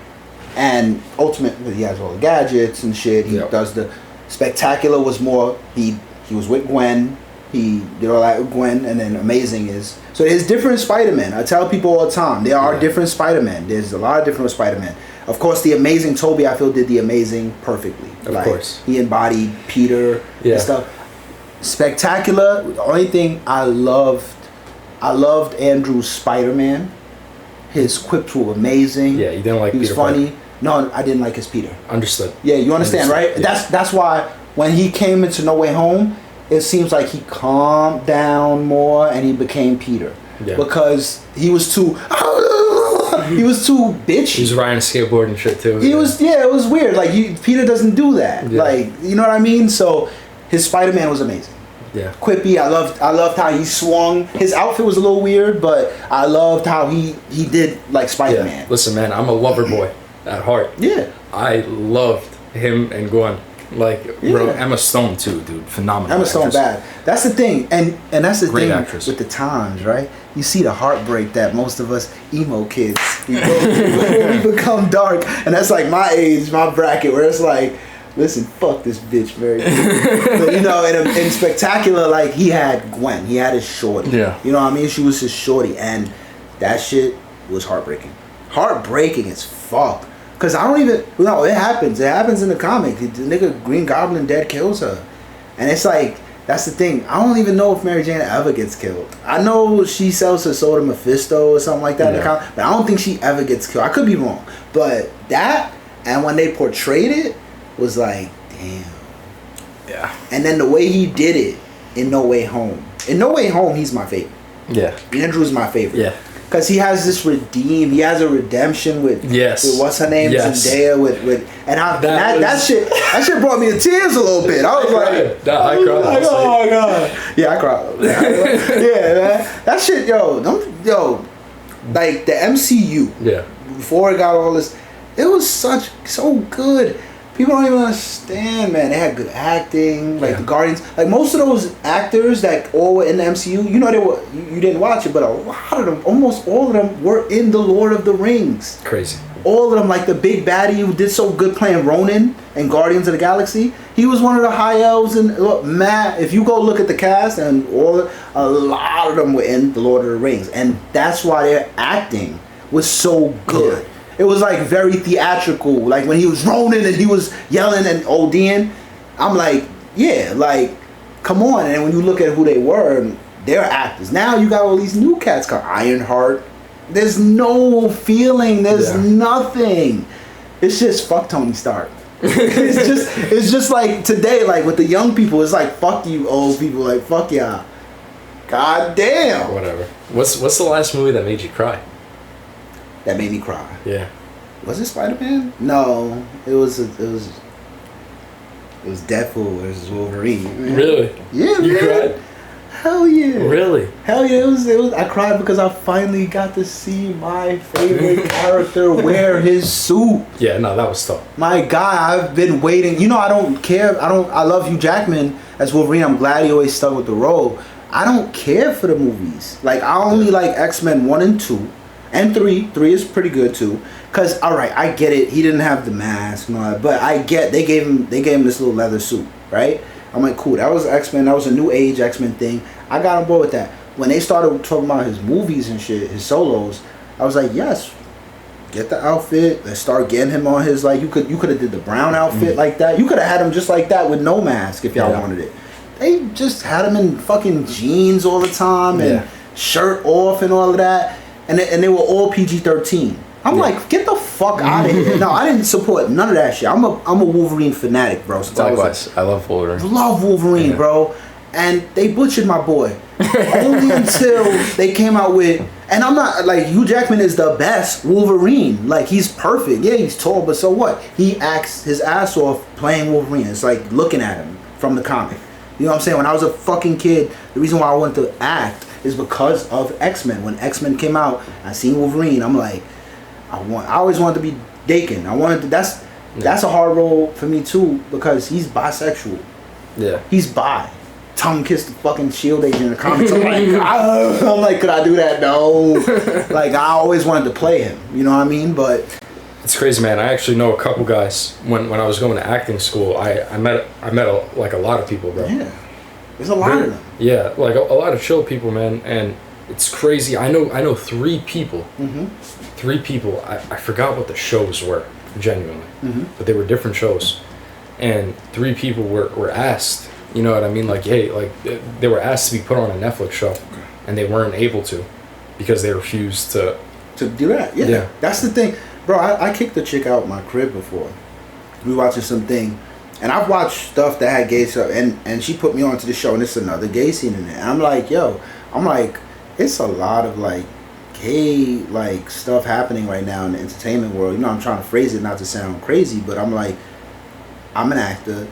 And ultimate, he has all the gadgets and shit. He does the spectacular was more. He was with Gwen. He did all that with Gwen, and then amazing is so. There's different Spider-Man. I tell people all the time there are different Spider-Man. There's a lot of different Spider-Man. Of course, the amazing Toby I feel did the amazing perfectly. Of course, he embodied Peter and stuff. Spectacular. The only thing I loved Andrew's Spider-Man. His quips were amazing. Yeah, you didn't like. He was Peter funny. Parker. No, I didn't like his Peter. Understood. Yeah, you understand, right? Yeah. That's why when he came into No Way Home, it seems like he calmed down more and he became Peter. Yeah. Because he was too bitchy. He was riding a skateboard and shit too. It was weird. Like Peter doesn't do that. Yeah. Like, you know what I mean? So his Spider-Man was amazing. Yeah. Quippy, I loved how he swung. His outfit was a little weird, but I loved how he did like Spider-Man. Yeah. Listen, man, I'm a lover boy at heart. Yeah. I loved him and Gwen. Like, bro, Emma Stone too, dude. Phenomenal. Emma Stone bad. That's the thing, and that's the Great thing actress. with the times, right? You see the heartbreak that most of us emo kids we become dark, and that's like my age, my bracket, where it's like, listen, fuck this bitch, very good. But you know, in Spectacular, like he had Gwen, he had his shorty. Yeah. You know what I mean? She was his shorty, and that shit was heartbreaking. Heartbreaking as fuck. Cause I don't even it happens. It happens in the comic. The nigga Green Goblin dead kills her, and it's like that's the thing. I don't even know if Mary Jane ever gets killed. I know she sells her soul to Mephisto or something like that in the comic, but I don't think she ever gets killed. I could be wrong, but that and when they portrayed it was like damn. Yeah. And then the way he did it in No Way Home. In No Way Home, he's my favorite. Yeah. Andrew's my favorite. Yeah. Because he has this he has a redemption with what's her name, Zendaya with that shit brought me to tears a little bit. I was like, I cried. Oh my god, yeah, I cried. Yeah, man, that shit, like the MCU. Yeah. Before it got all this, it was so good. People don't even understand, man. They had good acting, like the Guardians. Like most of those actors that all were in the MCU, you know you didn't watch it, but a lot of them, almost all of them, were in the Lord of the Rings. Crazy. All of them, like the big baddie who did so good playing Ronan in Guardians of the Galaxy. He was one of the high elves, and look, Matt. If you go look at the cast, and a lot of them were in the Lord of the Rings, and that's why their acting was so good. Yeah. It was like very theatrical. Like when he was Ronan and he was yelling and ODing, I'm like, yeah, like, come on. And when you look at who they were, they're actors. Now you got all these new cats called Ironheart. There's no feeling. There's nothing. It's just fuck Tony Stark. it's just like today, like with the young people, it's like fuck you old people, like fuck y'all. God damn. Whatever. What's the last movie that made you cry? That made me cry. Yeah. Was it Spider-Man? No, it was Deadpool versus Wolverine. Really? Yeah, you man. cried? Hell yeah. Really? Hell yeah. It was. I cried because I finally got to see my favorite character wear his suit. Yeah, no, that was tough. My guy, I've been waiting. You know, I don't care. I love Hugh Jackman as Wolverine. I'm glad he always stuck with the role. I don't care for the movies. Like, I only like X-Men 1 and 2. And 3. 3 is pretty good, too. Because, alright, I get it. He didn't have the mask and all that. But I get, they gave him this little leather suit, right? I'm like, cool. That was X-Men. That was a new age X-Men thing. I got on board with that. When they started talking about his movies and shit, his solos, I was like, yes. Get the outfit. Let's start getting him on his, like, you could have did the brown outfit like that. You could have had him just like that with no mask if y'all wanted it. They just had him in fucking jeans all the time and shirt off and all of that. And they were all PG-13. I'm like, get the fuck out of here. No, I didn't support none of that shit. I'm a Wolverine fanatic, bro. Likewise, I love Wolverine. Love Wolverine, bro. And they butchered my boy. Only until they came out with, and I'm not, like, Hugh Jackman is the best Wolverine. Like, he's perfect. Yeah, he's tall, but so what? He acts his ass off playing Wolverine. It's like looking at him from the comic. You know what I'm saying? When I was a fucking kid, the reason why I wanted to act is because of X-Men. When X-Men came out, I seen Wolverine. I'm like, I always wanted to be Dakin. That's a hard role for me too, because he's bisexual. Yeah. He's bi. Tongue kiss the fucking Shield agent in the comics. I'm like, could I do that? No. Like, I always wanted to play him. You know what I mean? But it's crazy, man. I actually know a couple guys. When I was going to acting school, I met a lot of people, bro. Yeah. There's a lot of them. Yeah, like a lot of chill people, man. And it's crazy. I know 3 people. 3 people. I forgot what the shows were, genuinely. But they were different shows. And 3 people were asked, you know what I mean? Like, hey, like, they were asked to be put on a Netflix show. And they weren't able to because they refused to do that. Yeah. That's the thing. Bro, I kicked the chick out my crib before. We watching something. And I've watched stuff that had gay stuff, and she put me onto the show, and it's another gay scene in it. And I'm like, it's a lot of, like, gay, like, stuff happening right now in the entertainment world. You know, I'm trying to phrase it not to sound crazy, but I'm like, I'm an actor.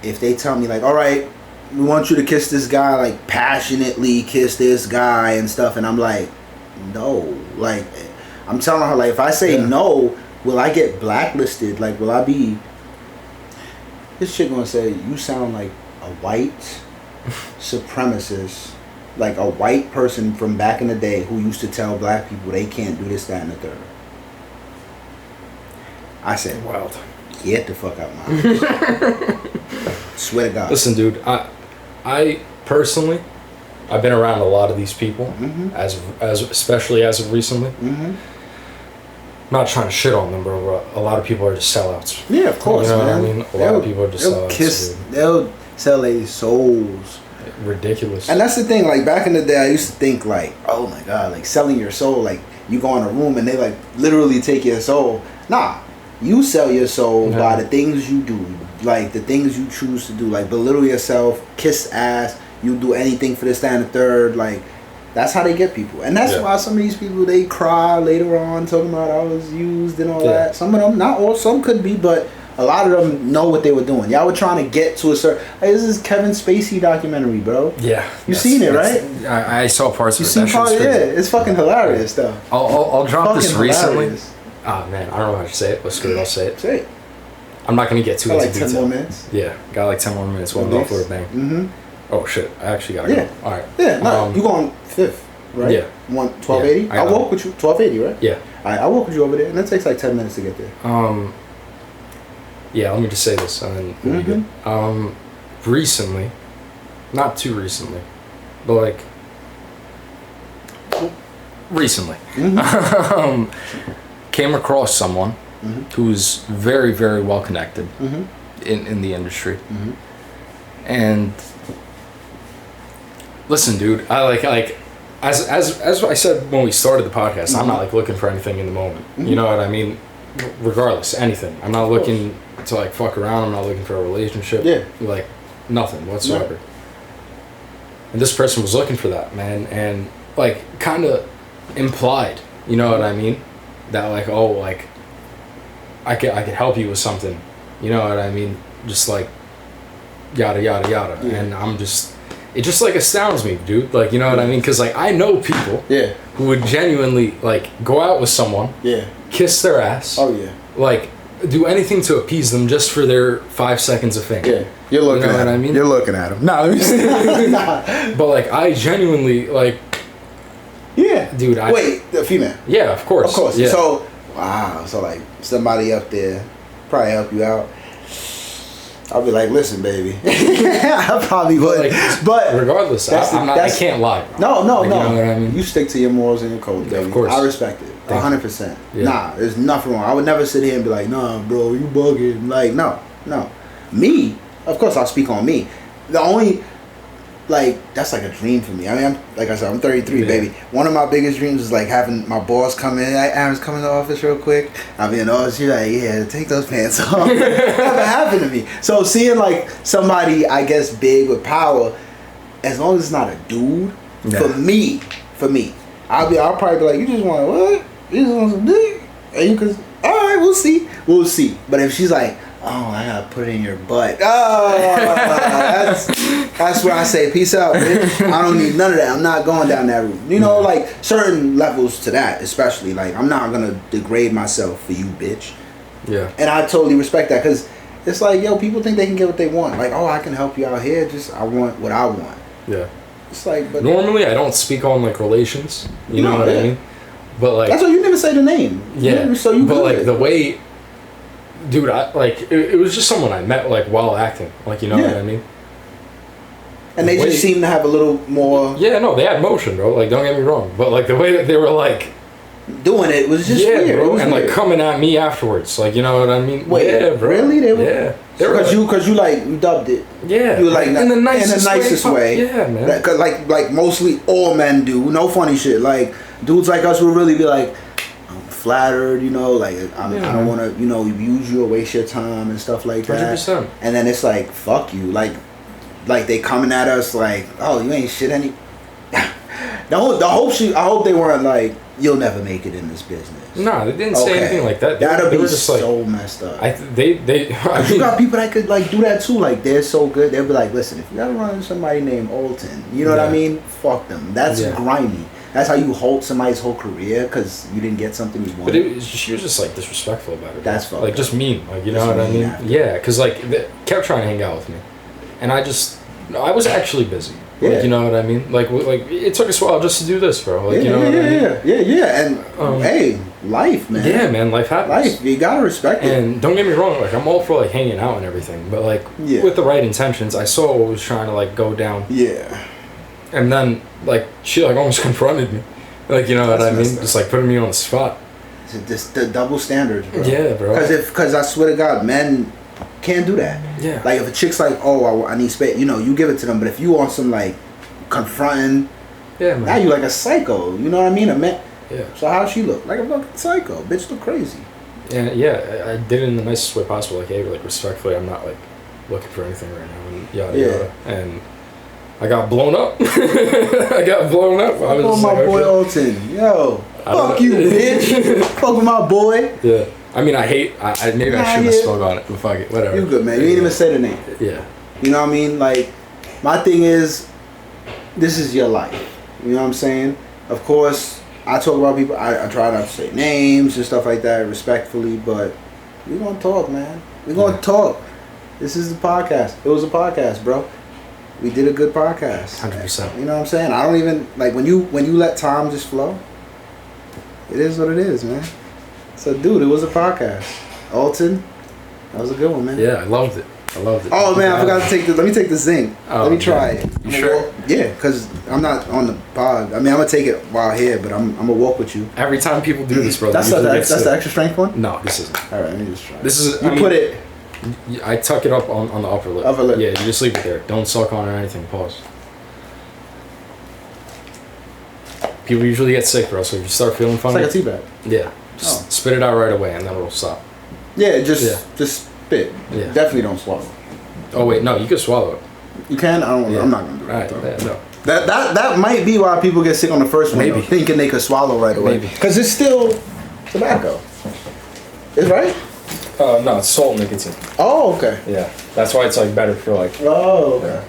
If they tell me, like, all right, we want you to kiss this guy, like, passionately kiss this guy and stuff, and I'm like, no. Like, I'm telling her, like, if I say no, will I get blacklisted? Like, will I be... This chick gonna say, you sound like a white supremacist, like a white person from back in the day who used to tell black people they can't do this, that, and the third. I said, wild. Get the fuck out my house. Swear to God. Listen, dude, I personally, I've been around a lot of these people, as especially as of recently. Not trying to shit on them, bro, but a lot of people are just sellouts. Yeah, of course, you know man. what I mean? A lot of people are just sellouts. They'll sell their souls. Ridiculous. And that's the thing, like, back in the day, I used to think, like, oh my God, like, selling your soul, like, you go in a room and they, like, literally take your soul. Nah, you sell your soul by the things you do, like, the things you choose to do, like, belittle yourself, kiss ass, you do anything for this, that, and the third, like, that's how they get people. And that's why some of these people, they cry later on talking about I was used and all that. Some of them, not all, some could be, but a lot of them know what they were doing. Y'all were trying to get to a certain... Hey, this is Kevin Spacey documentary, bro. Yeah. You seen it, right? I saw parts of it. You seen parts? Yeah, it's fucking hilarious, though. I'll drop this recently. Hilarious. Oh, man, I don't know how to say it. Let's screw it, I'll say it. Say it. I'm not going to get too into detail. 10 more minutes? Yeah, got like 10 more minutes. We'll go for a bang. Oh, shit. I actually got to go. All right. Yeah, no, you going 5th. Right? Yeah. 1280? I walk with you. 1280, right? Yeah. Alright, I walk with you over there, and that takes like 10 minutes to get there. Yeah, let me just say this, and then we'll be good. Recently, not too recently, but like recently, came across someone who's very, very well connected in the industry, and listen, dude, I like. As I said when we started the podcast, I'm not like looking for anything in the moment. You know what I mean? Regardless, anything. I'm not looking to like fuck around. I'm not looking for a relationship. Yeah. Like nothing whatsoever. And this person was looking for that, man, and like kind of implied. You know what I mean? That like, oh, like I could help you with something. You know what I mean? Just like yada yada yada. And I'm just. It just like astounds me, dude. Like, you know what I mean? Because like I know people who would genuinely like go out with someone, kiss their ass, like do anything to appease them just for their 5 seconds of fame. Yeah, you're looking at what him. I mean? You're looking at him. No, But like, I genuinely like. Yeah, dude. Wait, the female. Yeah, of course. Of course. Yeah. So, wow. So like somebody up there probably help you out. I'll be like, listen, baby. I probably would, but regardless, I can't lie. No. You know what I mean? You stick to your morals and your code, baby. Of course. I respect it, 100%. Yeah. Nah, there's nothing wrong. I would never sit here and be like, nah, bro, you bugging. Like, no. Me, of course, I'll speak on me. The only, like, that's like a dream for me. I mean, like I said, I'm 33, baby. One of my biggest dreams is like having my boss come in. Like, Aaron's coming to the office real quick. I'll be in the office. She's like, yeah, take those pants off. Never happened to me. So seeing like somebody, I guess, big with power, as long as it's not a dude, for me, I'll probably be like, you just want what? You just want some dick? And you could, all right, we'll see. But if she's like, oh, I gotta put it in your butt. Oh, that's where I say, peace out, bitch. I don't need none of that. I'm not going down that route. You know, like certain levels to that, especially. Like, I'm not gonna degrade myself for you, bitch. Yeah. And I totally respect that, because it's like, yo, people think they can get what they want. Like, oh, I can help you out here. Just I want what I want. Yeah. It's like, but normally I don't speak on like relations. You know what I mean? But like, that's why you never say the name. Yeah. So you. But good. like the way. Dude, it was just someone I met like while acting, like, you know what I mean. And they just seem to have a little more. Yeah, no, they had motion, bro. Like, don't get me wrong, but like the way that they were like doing it was just weird, bro, and weird. like coming at me afterwards, like, you know what I mean. Wait, yeah, bro. Really? They were, because you dubbed it. Yeah, you were like in the nicest way. Yeah, man. Cause like mostly all men do. No funny shit. Like dudes like us will really be like, flattered, you know, like I don't want to, you know, use you or waste your time and stuff like that. 100%. And then it's like, fuck you, like they coming at us like, oh, you ain't shit any. I hope they weren't like, you'll never make it in this business. Nah, they didn't say anything like that. That'd be just so like, messed up. You got people that could like do that too. Like they're so good. They'll be like, listen, if you gotta run into somebody named Altin, you know what I mean? Fuck them. That's grimy. That's how you hold somebody's whole career because you didn't get something you wanted. But she was just like disrespectful about it. That's fucked like up. Just mean, like, you know what I mean? Yeah, because like they kept trying to hang out with me, and I was actually busy. Like, you know what I mean? Like it took us a while just to do this, bro. Like, you know what I mean? Yeah. And hey, life, man. Yeah, man, life happens. Life, you gotta respect it. And don't get me wrong, like I'm all for like hanging out and everything, but like with the right intentions. I saw what was trying to like go down. Yeah. And then like she like almost confronted me. Like, you know what I mean? Just like putting me on the spot. Just the double standards, bro. Yeah, bro. Because I swear to God, men can't do that. Yeah. Like if a chick's like, oh, I need space, you know, you give it to them. But if you want some like confronting, man. Now you like a psycho. You know what I mean? A man. Yeah. So how she look? Like a fucking psycho. Bitch look crazy. And I did it in the nicest way possible. Like, hey, like respectfully, I'm not like looking for anything right now, and yada. And I got blown up. I was my boy Altin. Yo, fuck you, bitch. Fuck with my boy. Yeah. I mean, I shouldn't have spoke on it, but fuck it, whatever. You good, man. You ain't even say the name. Yeah. You know what I mean? Like, my thing is, this is your life. You know what I'm saying? Of course, I talk about people. I try not to say names and stuff like that respectfully, but we're gonna talk, man. We're gonna talk. This is the podcast. It was a podcast, bro. We did a good podcast. 100%. You know what I'm saying? I don't even like when you let time just flow. It is what it is, man. So, dude, it was a podcast. Altin, that was a good one, man. Yeah, I loved it. Oh man, I forgot to take the. Let me take the zinc. Let me try it. You sure? Yeah, because I'm not on the pod. I mean, I'm gonna take it while here, but I'm gonna walk with you. Every time people do this, bro. That's the extra strength one. No, this isn't. All right, let me just try. This is. Put it. I tuck it up on the upper lip. Upper lip. Yeah, you just leave it there. Don't suck on it or anything. Pause. People usually get sick, bro. So if you start feeling funny, it's like a tea bag. Yeah. Just spit it out right away, and then it'll stop. Yeah, just spit. Yeah. Definitely don't swallow. Oh wait, no, you can swallow it. You can? I don't. Yeah. I'm not gonna do that. Right, no. That might be why people get sick on the first one. Maybe though, thinking they could swallow right away. Maybe because it's still tobacco. Is right? No, it's salt and nicotine. Oh, okay. Yeah, that's why it's like better for like. Oh, okay.